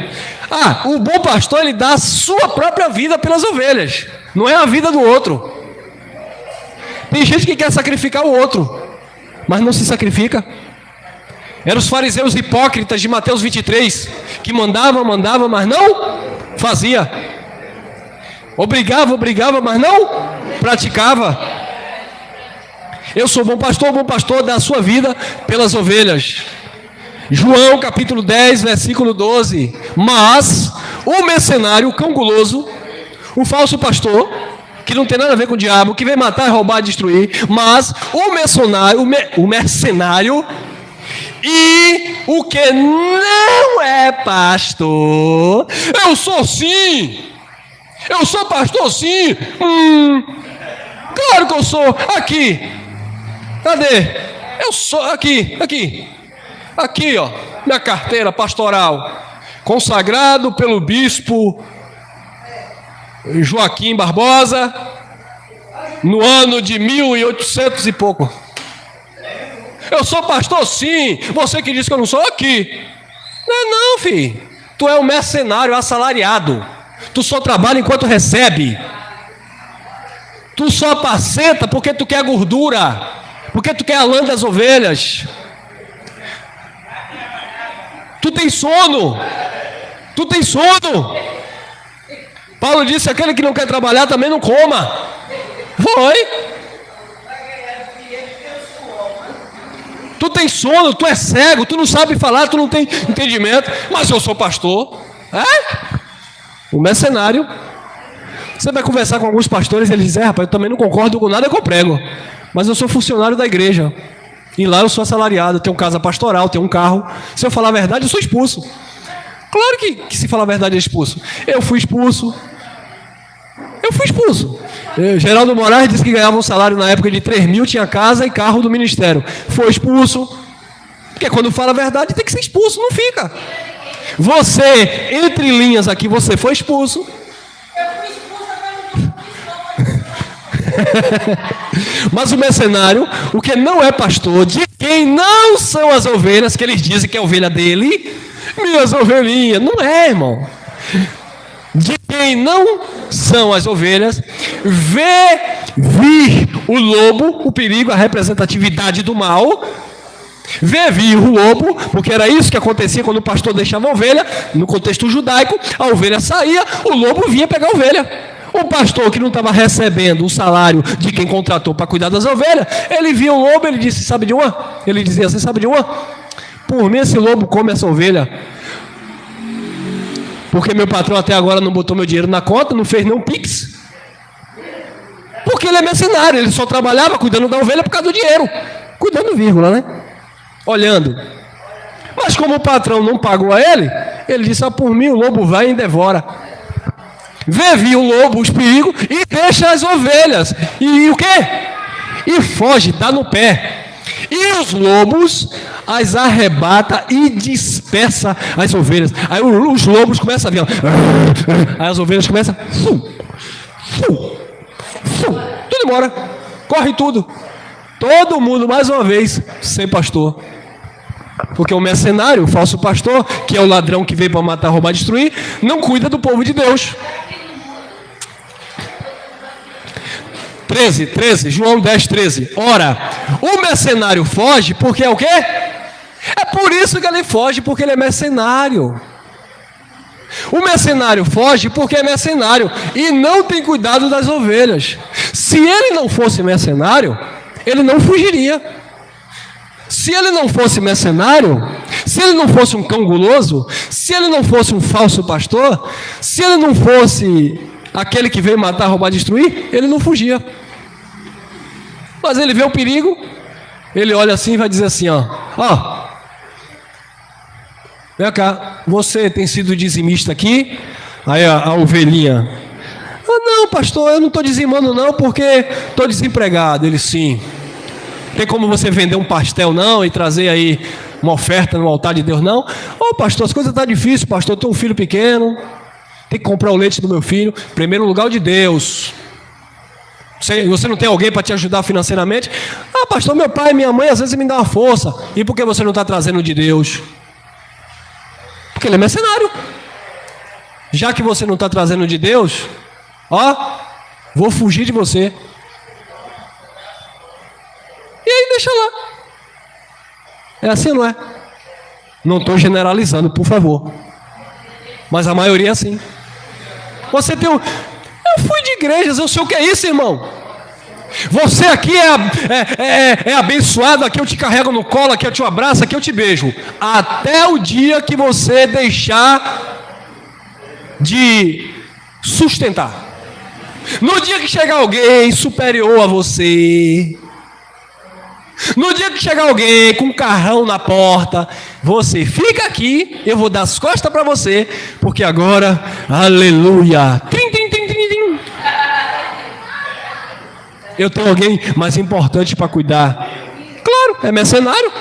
O bom pastor, ele dá a sua própria vida pelas ovelhas, não é a vida do outro. Tem gente que quer sacrificar o outro, mas não se sacrifica. Eram os fariseus hipócritas de Mateus 23, que mandava, mas não fazia. Obrigava, mas não praticava. Eu sou bom pastor dá a sua vida pelas ovelhas. João capítulo 10, versículo 12. Mas o mercenário, o cão guloso, o falso pastor, que não tem nada a ver com o diabo, que vem matar, roubar, destruir, mas o mercenário e o que não é pastor, eu sou sim, eu sou pastor sim, claro que eu sou, aqui, cadê? Eu sou, aqui, ó, minha carteira pastoral, consagrado pelo bispo Joaquim Barbosa, no ano de 1800 e pouco. Eu sou pastor sim, você que disse que eu não sou, aqui. Não, filho, tu é um mercenário assalariado, tu só trabalha enquanto recebe, tu só apacenta porque tu quer gordura, porque tu quer a lã das ovelhas, tu tem sono. Paulo disse, aquele que não quer trabalhar também não coma. Foi. Tu tem sono, tu é cego, tu não sabe falar, tu não tem entendimento, mas eu sou pastor. O mercenário. Você vai conversar com alguns pastores, eles dizem, rapaz, eu também não concordo com nada que eu prego, mas eu sou funcionário da igreja, e lá eu sou assalariado, tenho casa pastoral, tenho um carro. Se eu falar a verdade, eu sou expulso. Claro que se falar a verdade é expulso. Eu fui expulso. Geraldo Moraes disse que ganhava um salário na época de 3 mil, tinha casa e carro do ministério. Foi expulso. Porque quando fala a verdade tem que ser expulso, não fica. Você, entre linhas aqui, você foi expulso. Mas o mercenário, o que não é pastor, de quem não são as ovelhas, que eles dizem que é a ovelha dele, minhas ovelhinhas, não é, irmão. De quem não são as ovelhas, vê vir o lobo, o perigo, a representatividade do mal, vê vir o lobo, porque era isso que acontecia quando o pastor deixava a ovelha, no contexto judaico, a ovelha saía, o lobo vinha pegar a ovelha. O pastor que não estava recebendo o salário de quem contratou para cuidar das ovelhas, ele via o lobo, ele disse, sabe de uma? Ele dizia assim, sabe de uma? Por mim esse lobo come essa ovelha, porque meu patrão até agora não botou meu dinheiro na conta, não fez nenhum pix, porque ele é mercenário, ele só trabalhava cuidando da ovelha por causa do dinheiro, cuidando vírgula, né? Olhando. Mas como o patrão não pagou a ele, ele disse, por mim o lobo vai e devora. Vê vir o lobo, os perigos, e deixa as ovelhas. E o quê? E foge, dá no pé. E os lobos as arrebata e dispersa as ovelhas. Aí os lobos começam a vir. Aí as ovelhas começam. Tudo embora. Corre tudo. Todo mundo, mais uma vez, sem pastor. Porque o mercenário, o falso pastor, que é o ladrão que veio para matar, roubar, destruir, não cuida do povo de Deus. 13, João 10, 13. Ora, o mercenário foge porque é o quê? É por isso que ele foge, porque ele é mercenário. O mercenário foge porque é mercenário e não tem cuidado das ovelhas. Se ele não fosse mercenário, ele não fugiria. Se ele não fosse mercenário, se ele não fosse um cão guloso, se ele não fosse um falso pastor, se ele não fosse aquele que veio matar, roubar, destruir, ele não fugia. Mas ele vê o perigo, ele olha assim e vai dizer assim, ó, vem cá, você tem sido dizimista aqui? Aí a ovelhinha, não pastor, eu não estou dizimando não, porque estou desempregado. Ele, sim. Tem como você vender um pastel não e trazer aí uma oferta no altar de Deus não? Pastor, as coisas estão difíceis, pastor, eu tenho um filho pequeno, tem que comprar o leite do meu filho. Primeiro lugar o de Deus. Você não tem alguém para te ajudar financeiramente? Ah, pastor, meu pai e minha mãe às vezes me dão uma força. E por que você não está trazendo de Deus? Porque ele é mercenário. Já que você não está trazendo de Deus, ó, vou fugir de você. E aí deixa lá. É assim, não é? Não estou generalizando, por favor. Mas a maioria é assim. Você tem um... Eu fui de igrejas, eu sei o que é isso, irmão. Você aqui é abençoado, aqui eu te carrego no colo, aqui eu te abraço, aqui eu te beijo. Até o dia que você deixar de sustentar. No dia que chegar alguém superior a você, no dia que chegar alguém com um carrão na porta, você fica aqui, eu vou dar as costas para você, porque agora, aleluia, tim, tim, tim, tim, tim. Eu tenho alguém mais importante para cuidar. Claro, é mercenário.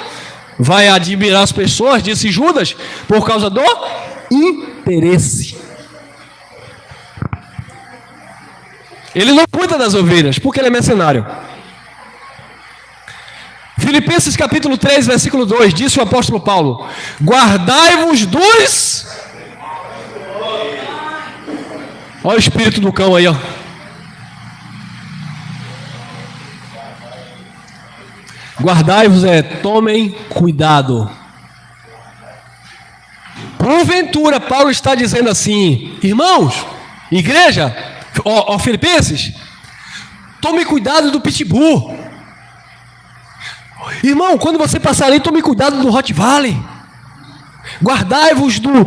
Vai admirar as pessoas, disse Judas, por causa do interesse. Ele não cuida das ovelhas, porque ele é mercenário. Filipenses capítulo 3, versículo 2, disse o apóstolo Paulo: guardai-vos dos... Olha o espírito do cão aí, ó. Guardai-vos tomem cuidado. Porventura, Paulo está dizendo assim: irmãos, igreja, ó Filipenses, tome cuidado do pitbull. Irmão, quando você passar ali, tome cuidado do Rottweiler. Guardai-vos do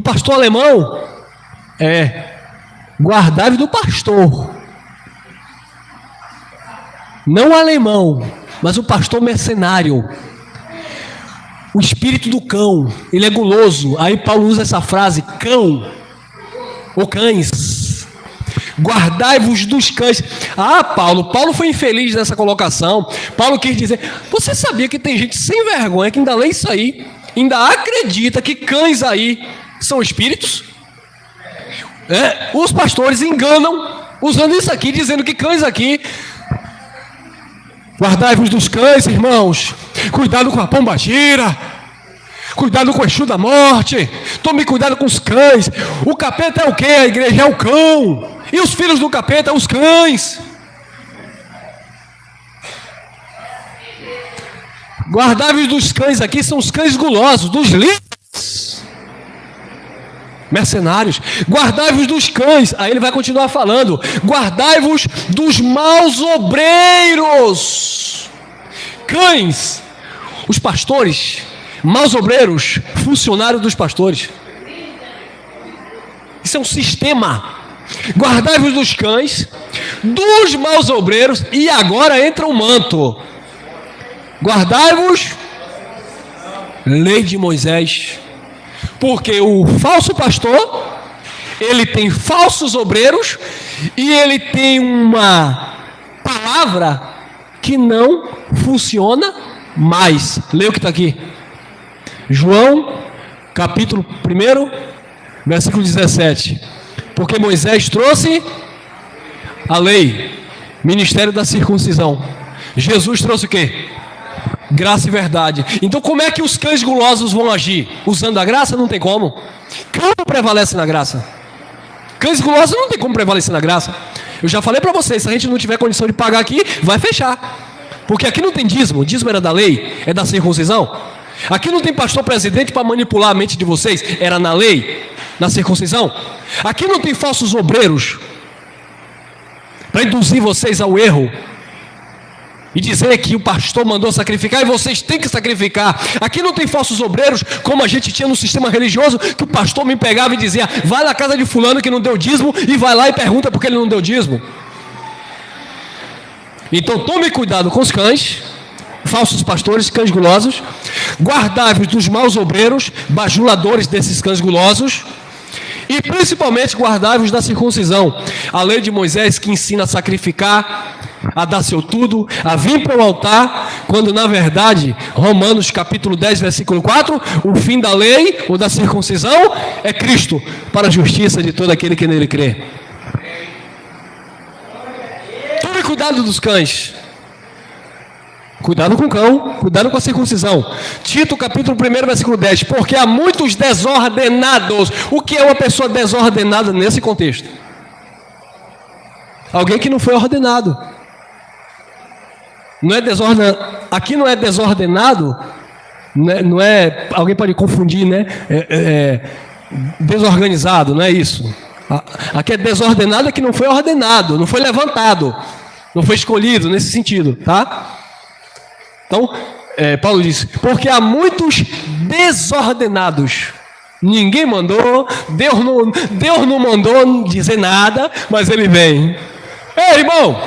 pastor alemão. Guardai-vos do pastor. Não o alemão, mas o pastor mercenário. O espírito do cão, ele é guloso. Aí Paulo usa essa frase, cão, ou cães. Guardai-vos dos cães. Ah, Paulo foi infeliz nessa colocação. Paulo quis dizer, você sabia que tem gente sem vergonha que ainda lê isso aí, ainda acredita que cães aí são espíritos? Os pastores enganam, usando isso aqui, dizendo que cães aqui... Guardai-vos dos cães, irmãos. Cuidado com a pombagira. Cuidado com o Exu da morte. Tome cuidado com os cães. O capeta é o quê? A igreja é o cão. E os filhos do capeta, os cães. Guardai-vos dos cães aqui, são os cães gulosos, dos líderes. Mercenários. Guardai-vos dos cães. Aí ele vai continuar falando. Guardai-vos dos maus obreiros. Cães. Os pastores. Maus obreiros. Funcionários dos pastores. Isso é um sistema. Guardai-vos dos cães, dos maus obreiros. E agora entra o manto. Guardai-vos. Lei de Moisés. Porque o falso pastor, ele tem falsos obreiros e ele tem uma palavra que não funciona mais. Leia o que está aqui. João, capítulo 1, versículo 17. Porque Moisés trouxe a lei, ministério da circuncisão. Jesus trouxe o quê? Graça e verdade. Então como é que os cães gulosos vão agir? Usando a graça? Não tem como. Cão não prevalece na graça. Cães gulosos não tem como prevalecer na graça. Eu já falei para vocês, se a gente não tiver condição de pagar aqui, vai fechar. Porque aqui não tem dízimo. O dízimo era da lei, é da circuncisão. Aqui não tem pastor presidente para manipular a mente de vocês. Era na lei, na circuncisão. Aqui não tem falsos obreiros para induzir vocês ao erro e dizer que o pastor mandou sacrificar e vocês têm que sacrificar. Aqui não tem falsos obreiros, como a gente tinha no sistema religioso, que o pastor me pegava e dizia: vai na casa de fulano que não deu dízimo, e vai lá e pergunta por que ele não deu dízimo. Então tome cuidado com os cães, falsos pastores, cães gulosos. Guardai-vos dos maus obreiros, bajuladores desses cães gulosos. E principalmente guardai-vos da circuncisão, a lei de Moisés que ensina a sacrificar, a dar seu tudo, a vir para o altar, quando na verdade, Romanos capítulo 10, versículo 4, o fim da lei, ou da circuncisão, é Cristo, para a justiça de todo aquele que nele crê. Cuidado dos cães. Cuidado com o cão, cuidado com a circuncisão. Tito, capítulo 1, versículo 10. Porque há muitos desordenados. O que é uma pessoa desordenada nesse contexto? Alguém que não foi ordenado. Não é desordenado. Aqui não é desordenado. Não é, alguém pode confundir, né? Desorganizado, não é isso. Aqui é desordenado, é que não foi ordenado, não foi levantado, não foi escolhido nesse sentido, tá? Então, Paulo disse, porque há muitos desordenados. Ninguém mandou, Deus não mandou dizer nada, mas ele vem. Ei, irmão,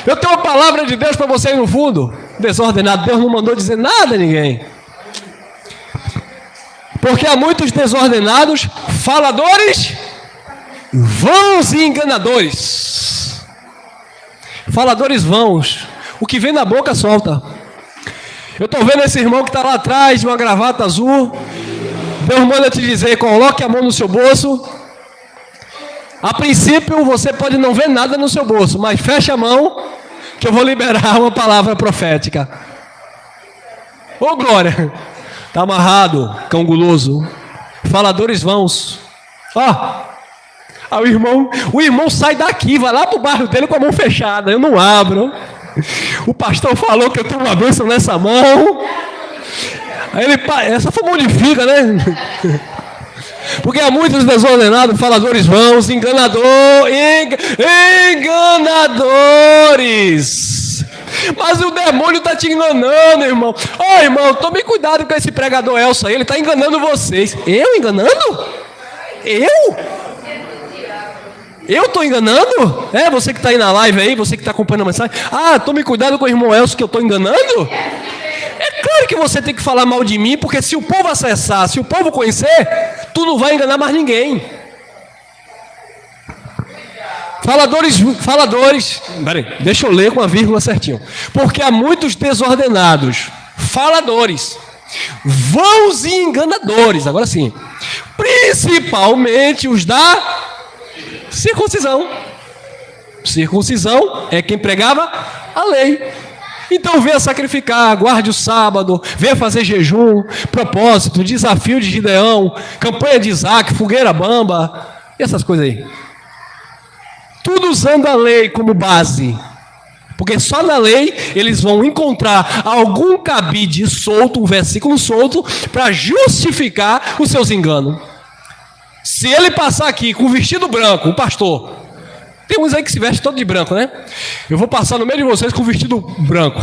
eu tenho uma palavra de Deus para você aí no fundo. Desordenado, Deus não mandou dizer nada a ninguém. Porque há muitos desordenados, faladores, vãos e enganadores. Faladores vãos. O que vem na boca solta. Eu estou vendo esse irmão que está lá atrás, de uma gravata azul. Deus manda te dizer, coloque a mão no seu bolso. A princípio você pode não ver nada no seu bolso, mas feche a mão, que eu vou liberar uma palavra profética. Ô glória! Está amarrado, cão guloso. Faladores vãos. O irmão sai daqui, vai lá para o bairro dele com a mão fechada. Eu não abro. O pastor falou que eu tenho uma bênção nessa mão. Aí essa foi modifica, né? Porque há muitos desordenados, faladores vãos, enganadores. Mas o demônio está te enganando, irmão. Irmão, tome cuidado com esse pregador Elson aí, ele está enganando vocês. Eu enganando? Eu estou enganando? Você que está aí na live aí, você que está acompanhando a mensagem. Tome cuidado com o irmão Elson que eu estou enganando? É claro que você tem que falar mal de mim, porque se o povo acessar, se o povo conhecer, tu não vai enganar mais ninguém. Faladores, peraí, deixa eu ler com a vírgula certinho. Porque há muitos desordenados, faladores, vãos e enganadores, agora sim, principalmente os da circuncisão. Circuncisão é quem pregava a lei. Então venha sacrificar, guarde o sábado, venha fazer jejum, propósito, desafio de Gideão, campanha de Isaac, fogueira bamba, e essas coisas aí. Tudo usando a lei como base. Porque só na lei eles vão encontrar algum cabide solto, um versículo solto, para justificar os seus enganos. Se ele passar aqui com vestido branco, o pastor, tem uns aí que se veste todo de branco, né? Eu vou passar no meio de vocês com vestido branco.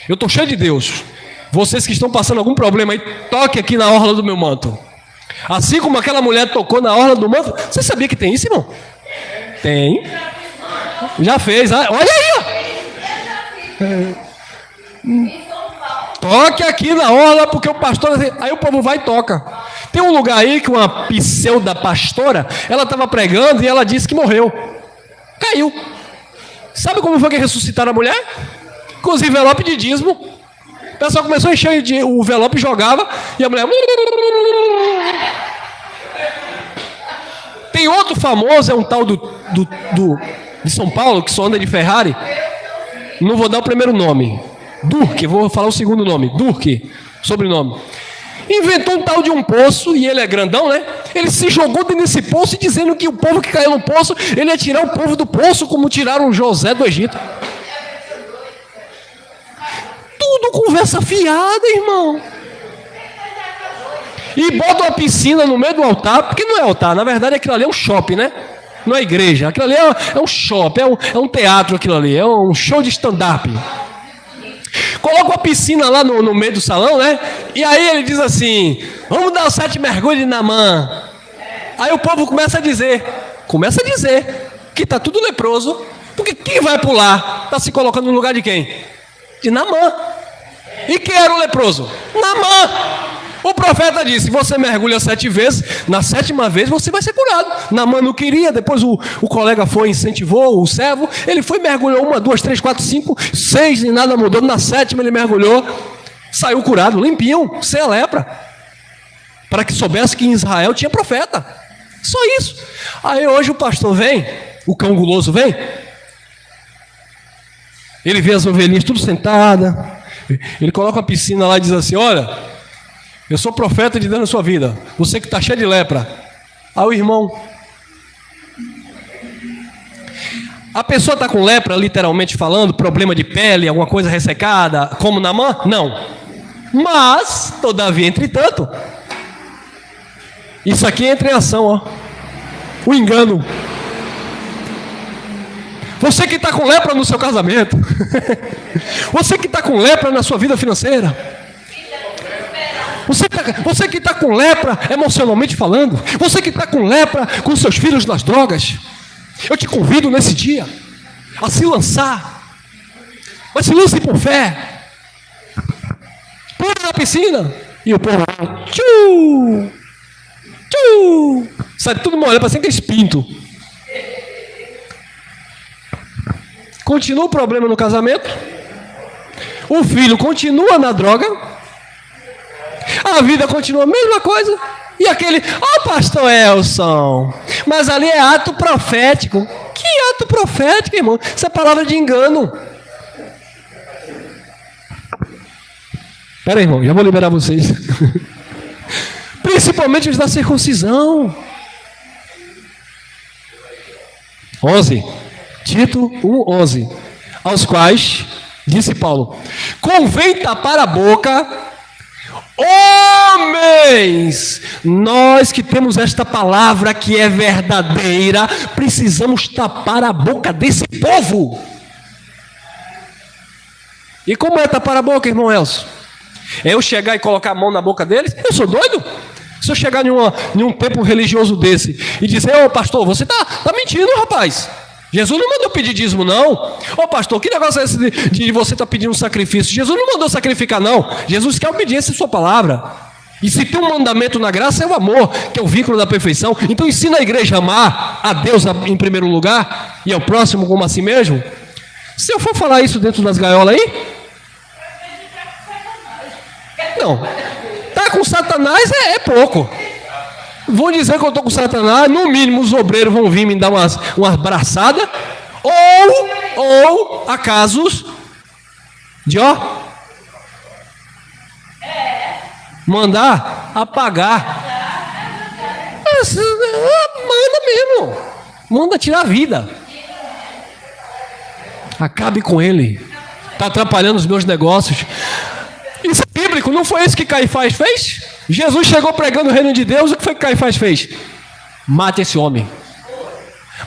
Eu estou cheio de Deus. Vocês que estão passando algum problema aí, toque aqui na orla do meu manto. Assim como aquela mulher tocou na orla do manto. Você sabia que tem isso, irmão? Tem. Já fez. Olha aí, ó. Toque aqui na orla, porque o pastor... Aí o povo vai e toca. Tem um lugar aí que uma pseuda pastora, ela estava pregando e ela disse que morreu. Caiu. Sabe como foi que ressuscitaram a mulher? Com os envelopes de dízimo. O pessoal começou a encher o envelope, jogava, e a mulher... Tem outro famoso, é um tal de São Paulo, que só anda de Ferrari. Não vou dar o primeiro nome. Durk, vou falar o segundo nome. Durk, sobrenome. Inventou um tal de um poço, e ele é grandão, né? Ele se jogou dentro desse poço, dizendo que o povo que caiu no poço, ele ia tirar o povo do poço, como tiraram José do Egito. Tudo conversa fiada, irmão. E bota uma piscina no meio do altar, porque não é altar, na verdade aquilo ali é um shopping, né? Não é igreja, aquilo ali é um shopping, é um teatro aquilo ali, é um show de stand-up. Coloca uma piscina lá no meio do salão, né? E aí ele diz assim, vamos dar os 7 mergulhos de Naamã. Aí o povo começa a dizer que está tudo leproso, porque quem vai pular está se colocando no lugar de quem? De Naamã. E quem era o leproso? Naamã. O profeta disse, você mergulha 7 vezes, na 7ª vez você vai ser curado. Naamã não queria, depois o colega foi, incentivou, o servo, ele foi, mergulhou 1, 2, 3, 4, 5, 6 e nada mudou. Na 7ª ele mergulhou, saiu curado, limpinho, sem a lepra. Para que soubesse que em Israel tinha profeta. Só isso. Aí hoje o pastor vem, o cão guloso vem, Ele vê as ovelhinhas tudo sentadas. Ele coloca uma piscina lá e diz assim: olha, eu sou profeta de Deus na sua vida. Você que está cheio de lepra. Aí o irmão... A pessoa está com lepra, literalmente falando, problema de pele, alguma coisa ressecada, como Naamã? Não. Mas, todavia, entretanto, isso aqui entra em ação, ó. O engano. Você que está com lepra no seu casamento. Você que está com lepra na sua vida financeira. Você que está com lepra emocionalmente falando. Você que está com lepra com seus filhos nas drogas. Eu te convido nesse dia a se lançar. Mas se lance por fé. Pula na piscina. E o povo tchu, tchu, sai todo mundo olhando, parece aquele pinto. Continua o problema no casamento. O filho continua na droga. A vida continua a mesma coisa. E aquele, pastor Elson, mas ali é ato profético. Que ato profético, irmão? Isso é palavra de engano. Espera aí, irmão, já vou liberar vocês. Principalmente os da circuncisão. 11. Tito 1:11. Aos quais, disse Paulo, convém tapar a boca... Homens, nós que temos esta palavra que é verdadeira, precisamos tapar a boca desse povo. E como é tapar a boca, irmão Elcio? É eu chegar e colocar a mão na boca deles? Eu sou doido? Se eu chegar em um templo religioso desse e dizer, pastor, você tá mentindo, rapaz. Jesus não mandou pedir dízimo, não. Pastor, que negócio é esse de você estar pedindo um sacrifício? Jesus não mandou sacrificar, não. Jesus quer obediência à sua palavra. E se tem um mandamento na graça, é o amor, que é o vínculo da perfeição. Então ensina a igreja a amar a Deus em primeiro lugar e ao próximo como a si mesmo. Se eu for falar isso dentro das gaiolas aí... Não. Tá com Satanás é pouco. Vou dizer que eu estou com Satanás, no mínimo os obreiros vão vir me dar umas braçadas, ou há casos de mandar apagar. Manda mesmo, manda tirar a vida. Acabe com ele, está atrapalhando os meus negócios. Isso é bíblico, não foi isso que Caifás fez? Jesus chegou pregando o reino de Deus, o que foi que Caifás fez? Mate esse homem.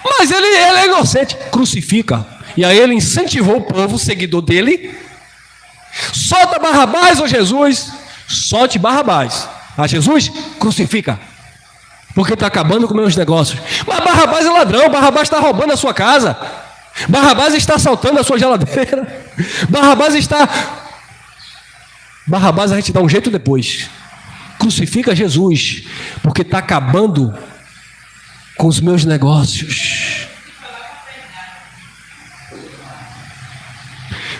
Mas ele é inocente, crucifica. E aí ele incentivou o povo, o seguidor dele. Solta Barrabás, ô Jesus. Solte Barrabás. A Jesus, crucifica. Porque está acabando com meus negócios. Mas Barrabás é ladrão, Barrabás está roubando a sua casa. Barrabás está assaltando a sua geladeira. Barrabás a gente dá um jeito depois. Crucifica Jesus, porque está acabando com os meus negócios.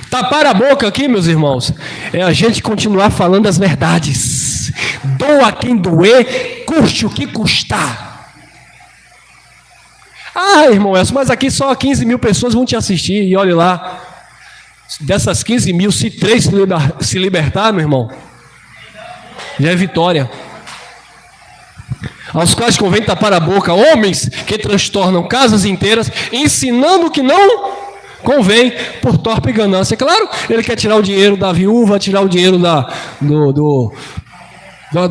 Tapar a boca aqui, meus irmãos, é a gente continuar falando as verdades. Doa quem doer, custe o que custar. Irmão Elson, mas aqui só 15 mil pessoas vão te assistir. E olhe lá, dessas 15 mil, se 3 se libertar, meu irmão, já é vitória. Aos quais convém tapar a boca homens que transtornam casas inteiras, ensinando que não convém por torpe ganância. Claro, ele quer tirar o dinheiro da viúva, tirar o dinheiro do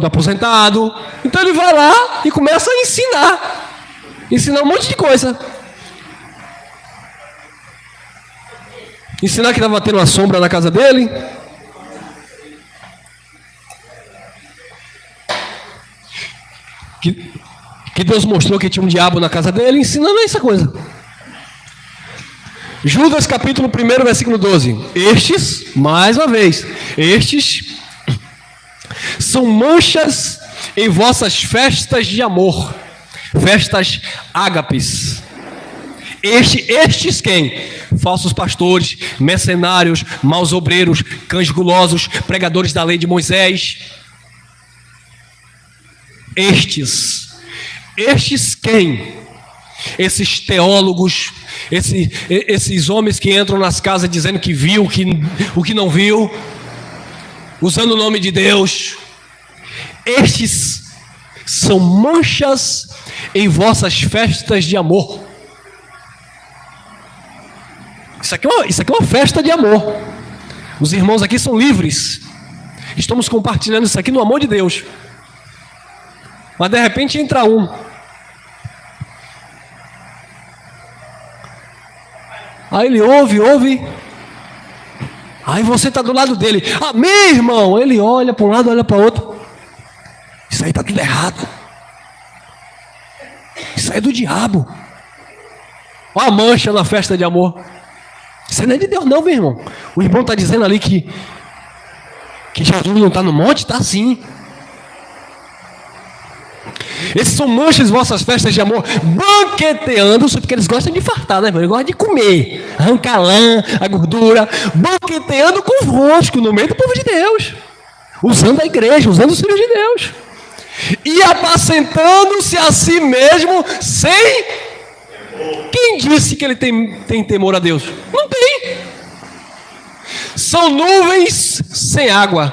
aposentado. Então ele vai lá e começa a ensinar um monte de coisa. Ensinar que estava tendo uma sombra na casa dele. Que Deus mostrou que tinha um diabo na casa dele, ensinando essa coisa. Judas capítulo 1, versículo 12. Estes, mais uma vez, estes são manchas em vossas festas de amor, festas ágapes. Estes quem? Falsos pastores, mercenários, maus obreiros, cães gulosos, pregadores da lei de Moisés. Estes quem? Esses teólogos, esses homens que entram nas casas dizendo que viu o que não viu, usando o nome de Deus. Estes são manchas em vossas festas de amor. Isso aqui é uma festa de amor. Os irmãos aqui são livres. Estamos compartilhando isso aqui no amor de Deus. Mas de repente entra um. Aí ele ouve. Aí você está do lado dele. Amém, irmão. Ele olha para um lado, olha para o outro. Isso aí está tudo errado. Isso aí é do diabo. Olha a mancha na festa de amor. Isso não é de Deus não, meu irmão. O irmão está dizendo ali que Jesus não está no monte? Está sim. Esses são manchas vossas festas de amor, banqueteando, porque eles gostam de fartar, né, irmão? Eles gostam de comer, arrancar lã, a gordura, banqueteando convosco no meio do povo de Deus, usando a igreja, usando os filhos de Deus, e apacentando-se a si mesmo sem... Quem disse que ele tem temor a Deus? Não tem. São nuvens sem água,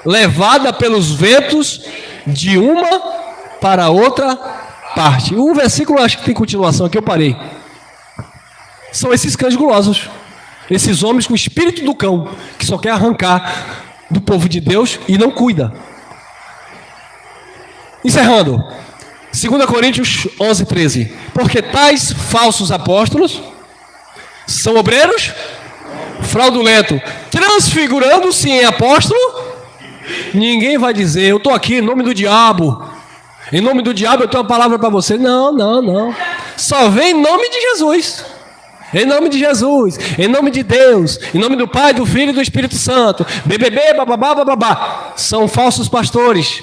levada pelos ventos de uma para outra parte. O versículo acho que tem continuação aqui, eu parei. São esses cães gulosos, esses homens com o espírito do cão, que só quer arrancar do povo de Deus e não cuida. Encerrando, 2 Coríntios 11, 13. Porque tais falsos apóstolos são obreiros fraudulentos, transfigurando-se em apóstolo. Ninguém vai dizer, eu estou aqui em nome do diabo. Em nome do diabo eu tenho uma palavra para você. Não. Só vem em nome de Jesus. Em nome de Jesus. Em nome de Deus. Em nome do Pai, do Filho e do Espírito Santo. BBB, bababá. São falsos pastores,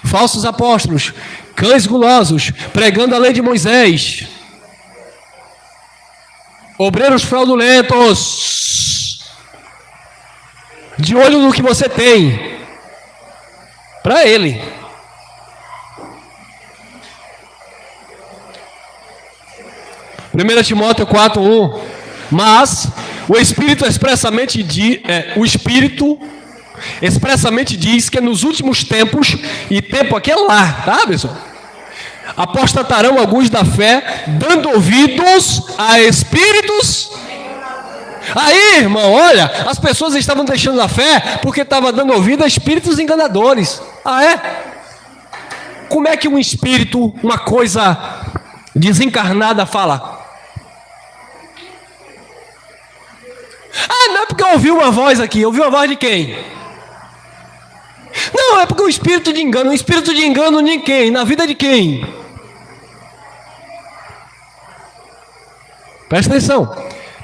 falsos apóstolos, cães gulosos, pregando a lei de Moisés. Obreiros fraudulentos. De olho no que você tem. Para ele. 1 Timóteo 4:1. Mas o Espírito expressamente diz que nos últimos tempos, e tempo aqui é lá, tá, pessoal? Apostatarão alguns da fé, dando ouvidos a espíritos. Aí, irmão, olha, as pessoas estavam deixando a fé porque estavam dando ouvido a espíritos enganadores. Ah, é? Como é que um espírito, uma coisa desencarnada fala? Não é porque eu ouvi uma voz aqui. Ouvi uma voz de quem? Não, é porque o espírito de engano. O espírito de engano em quem? Na vida de quem? Presta atenção.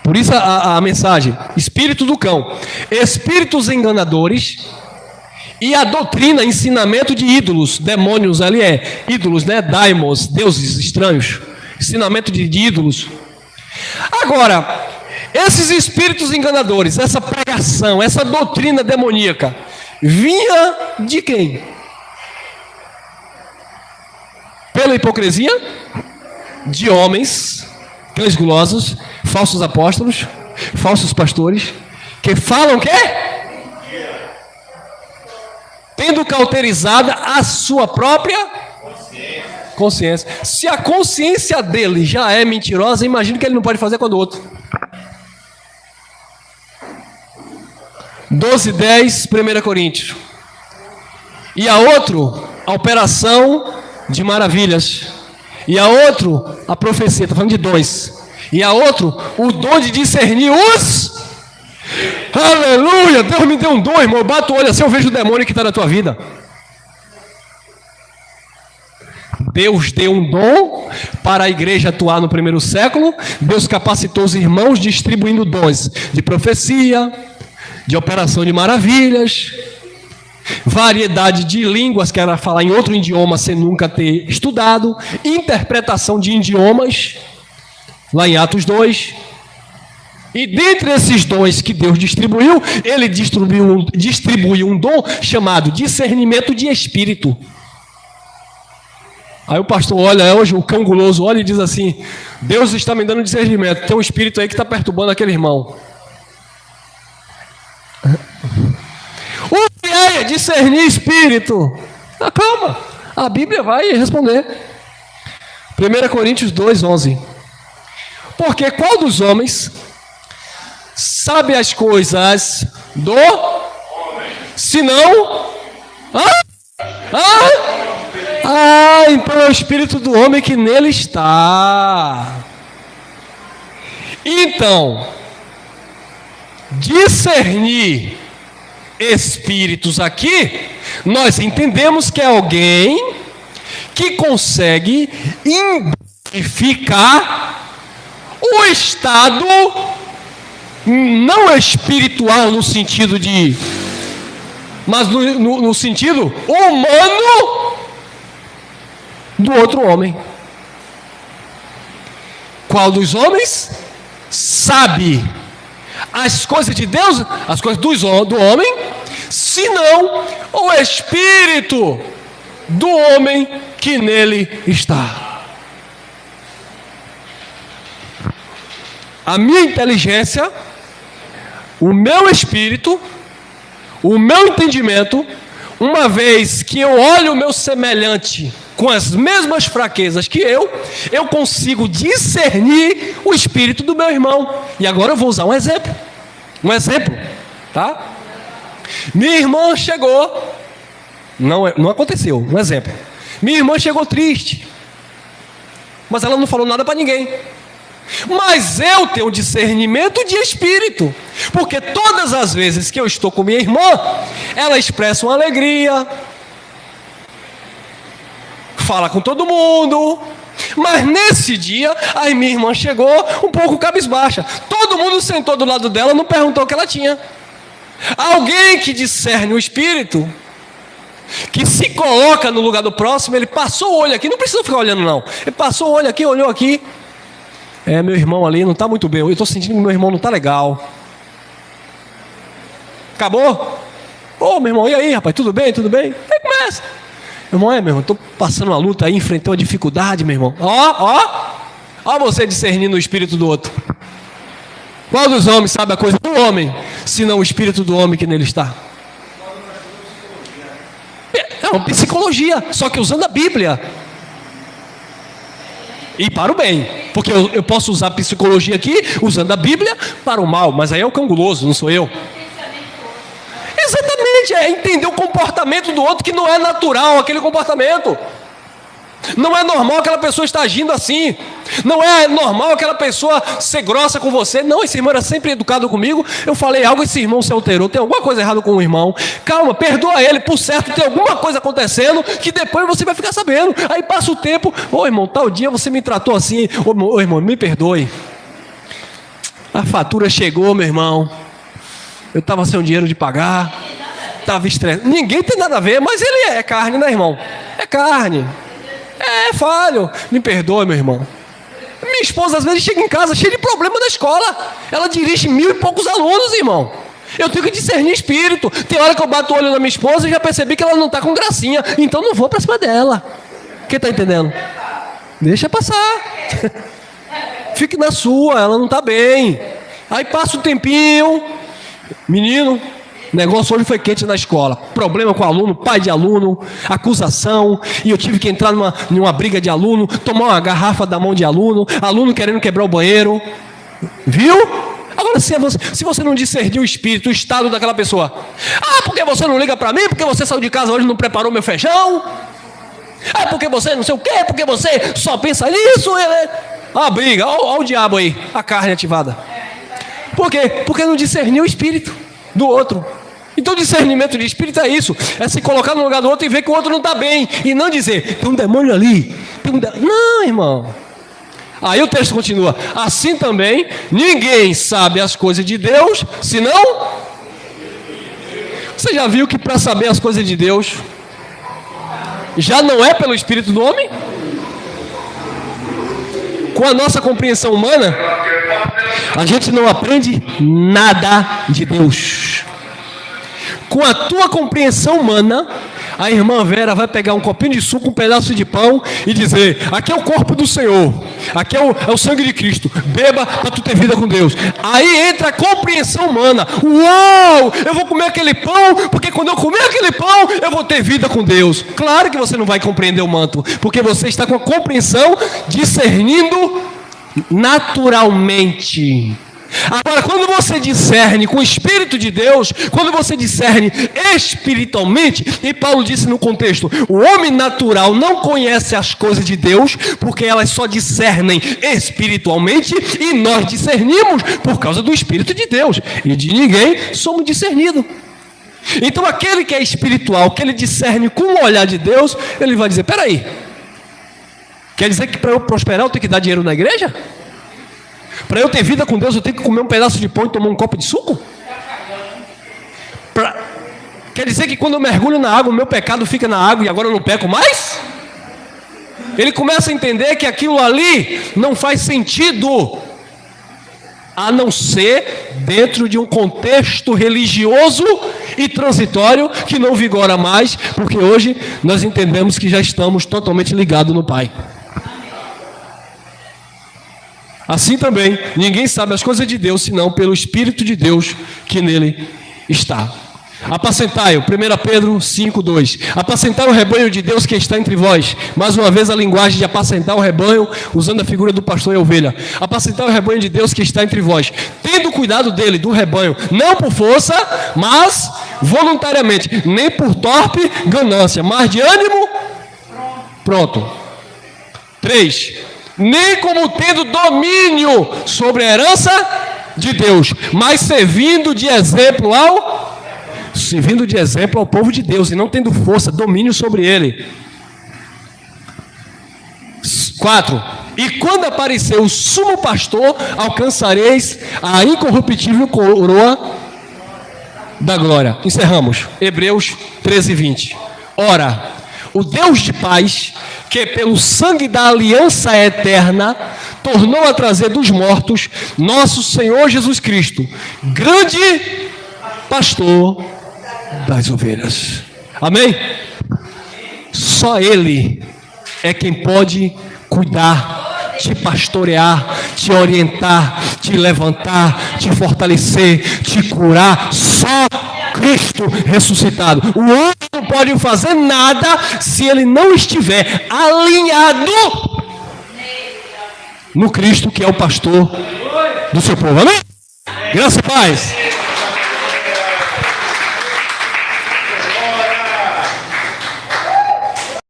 Por isso a mensagem. Espírito do cão. Espíritos enganadores. E a doutrina, ensinamento de ídolos. Demônios ali ídolos, né? Daimons, deuses estranhos. Ensinamento de ídolos. Agora... esses espíritos enganadores, essa pregação, essa doutrina demoníaca, vinha de quem? Pela hipocrisia de homens, cães gulosos, falsos apóstolos, falsos pastores, que falam que? Tendo cauterizada a sua própria consciência. Se a consciência dele já é mentirosa, imagina que ele não pode fazer com a do outro. 12:10, 1 Coríntios. E a outro, a operação de maravilhas. E a outro, a profecia, está falando de dons. E a outro, o dom de discernir os... Aleluia, Deus me deu um dom, irmão. Eu bato o olho assim, eu vejo o demônio que está na tua vida. Deus deu um dom para a igreja atuar no primeiro século. Deus capacitou os irmãos distribuindo dons de profecia, de operação de maravilhas, variedade de línguas, que era falar em outro idioma sem nunca ter estudado, interpretação de idiomas, lá em Atos 2. E dentre esses dons que Deus distribuiu, ele distribuiu um dom chamado discernimento de espírito. Aí o pastor olha, hoje o cão guloso olha e diz assim: Deus está me dando discernimento, tem um espírito aí que está perturbando aquele irmão. O que é discernir espírito? Calma, a Bíblia vai responder. 1 Coríntios 2:11. Porque qual dos homens sabe as coisas do homem, senão... então é o espírito do homem que nele está. Então, discernir espíritos aqui, nós entendemos que é alguém que consegue identificar o estado não espiritual no sentido de, mas no sentido humano do outro homem. Qual dos homens sabe as coisas de Deus, as coisas do homem, senão o espírito do homem que nele está? A minha inteligência, o meu espírito, o meu entendimento, uma vez que eu olho o meu semelhante com as mesmas fraquezas que eu consigo discernir o espírito do meu irmão. E agora eu vou usar um exemplo, tá? Minha irmã chegou, não aconteceu, um exemplo. Minha irmã chegou triste, mas ela não falou nada para ninguém. Mas eu tenho discernimento de espírito, porque todas as vezes que eu estou com minha irmã, ela expressa uma alegria, fala com todo mundo. Mas nesse dia, a minha irmã chegou um pouco cabisbaixa. Todo mundo sentou do lado dela, não perguntou o que ela tinha. Alguém que discerne o espírito, que se coloca no lugar do próximo, ele passou o olho aqui, não precisa ficar olhando não, ele passou o olho aqui, olhou aqui. Meu irmão ali não está muito bem, eu estou sentindo que meu irmão não está legal. Acabou? Ô, meu irmão, e aí, rapaz, tudo bem? Tudo bem? Aí começa. Meu irmão, estou passando uma luta aí, enfrentei uma dificuldade, meu irmão. Ó você discernindo o espírito do outro. Qual dos homens sabe a coisa do homem, senão o espírito do homem que nele está? É uma psicologia, só que usando a Bíblia. E para o bem, porque eu posso usar psicologia aqui, usando a Bíblia, para o mal, mas aí é o cão guloso, não sou eu. Exatamente, é entender o comportamento do outro, que não é natural aquele comportamento. Não é normal aquela pessoa estar agindo assim. Não é normal aquela pessoa ser grossa com você. Não, esse irmão era sempre educado comigo. Eu falei algo, esse irmão se alterou. Tem alguma coisa errada com o irmão. Calma, perdoa ele. Por certo, tem alguma coisa acontecendo que depois você vai ficar sabendo. Aí passa o tempo. Ô irmão, tal dia você me tratou assim. Ô irmão, me perdoe. A fatura chegou, meu irmão. Eu estava sem o dinheiro de pagar. Estava estressado. Ninguém tem nada a ver, mas ele é carne, né, irmão? É carne. É falho. Me perdoe, meu irmão. Minha esposa às vezes chega em casa cheia de problema da escola. Ela dirige 1000 e poucos alunos, irmão. Eu tenho que discernir espírito. Tem hora que eu bato o olho na minha esposa e já percebi que ela não está com gracinha. Então não vou para cima dela. Quem está entendendo? Deixa passar. Fique na sua, ela não está bem. Aí passa um tempinho. Menino, o negócio hoje foi quente na escola. Problema com o aluno, pai de aluno, acusação. E eu tive que entrar numa briga de aluno, tomar uma garrafa da mão de aluno, aluno querendo quebrar o banheiro. Viu? Agora, se você não discernir o espírito, o estado daquela pessoa. Porque você não liga para mim? Porque você saiu de casa hoje e não preparou meu feijão? Porque você não sei o quê? Porque você só pensa nisso? A briga, olha o diabo aí, a carne ativada. Por quê? Porque não discerniu o espírito do outro. Então discernimento de espírito é isso, é se colocar no lugar do outro e ver que o outro não está bem, e não dizer, tem um demônio ali, não, irmão. Aí o texto continua, assim também ninguém sabe as coisas de Deus, senão... Você já viu que para saber as coisas de Deus já não é pelo espírito do homem? Com a nossa compreensão humana, a gente não aprende nada de Deus. Com a tua compreensão humana, a irmã Vera vai pegar um copinho de suco, um pedaço de pão e dizer: aqui é o corpo do Senhor, aqui é o sangue de Cristo, beba para tu ter vida com Deus. Aí entra a compreensão humana. Uau, eu vou comer aquele pão, porque quando eu comer aquele pão, eu vou ter vida com Deus. Claro que você não vai compreender o manto, porque você está com a compreensão discernindo naturalmente. Agora, quando você discerne com o Espírito de Deus, quando você discerne espiritualmente, e Paulo disse no contexto: o homem natural não conhece as coisas de Deus, porque elas só discernem espiritualmente, e nós discernimos por causa do Espírito de Deus, e de ninguém somos discernidos. Então aquele que é espiritual, que ele discerne com o olhar de Deus, ele vai dizer: peraí, quer dizer que para eu prosperar eu tenho que dar dinheiro na igreja? Para eu ter vida com Deus, eu tenho que comer um pedaço de pão e tomar um copo de suco? Quer dizer que quando eu mergulho na água, o meu pecado fica na água e agora eu não peco mais? Ele começa a entender que aquilo ali não faz sentido, a não ser dentro de um contexto religioso e transitório que não vigora mais, porque hoje nós entendemos que já estamos totalmente ligados no Pai. Assim também, ninguém sabe as coisas de Deus, senão pelo Espírito de Deus que nele está. Apacentai, 1 Pedro 5:2. Apacentai o rebanho de Deus que está entre vós. Mais uma vez a linguagem de apacentar o rebanho, usando a figura do pastor e a ovelha. Apacentai o rebanho de Deus que está entre vós, tendo cuidado dele, do rebanho, não por força, mas voluntariamente, nem por torpe ganância, mas de ânimo pronto. 3. Nem como tendo domínio sobre a herança de Deus, mas servindo de exemplo ao povo de Deus, e não tendo força, domínio sobre ele. 4. E quando aparecer o sumo pastor, alcançareis a incorruptível coroa da glória. Encerramos. Hebreus 13:20. Ora, o Deus de paz, que pelo sangue da aliança eterna tornou a trazer dos mortos nosso Senhor Jesus Cristo, grande pastor das ovelhas. Amém? Só Ele é quem pode cuidar, te pastorear, te orientar, te levantar, te fortalecer, te curar. Só Cristo ressuscitado. O homem não pode fazer nada se ele não estiver alinhado no Cristo, que é o pastor do seu povo. Amém? Graça e paz.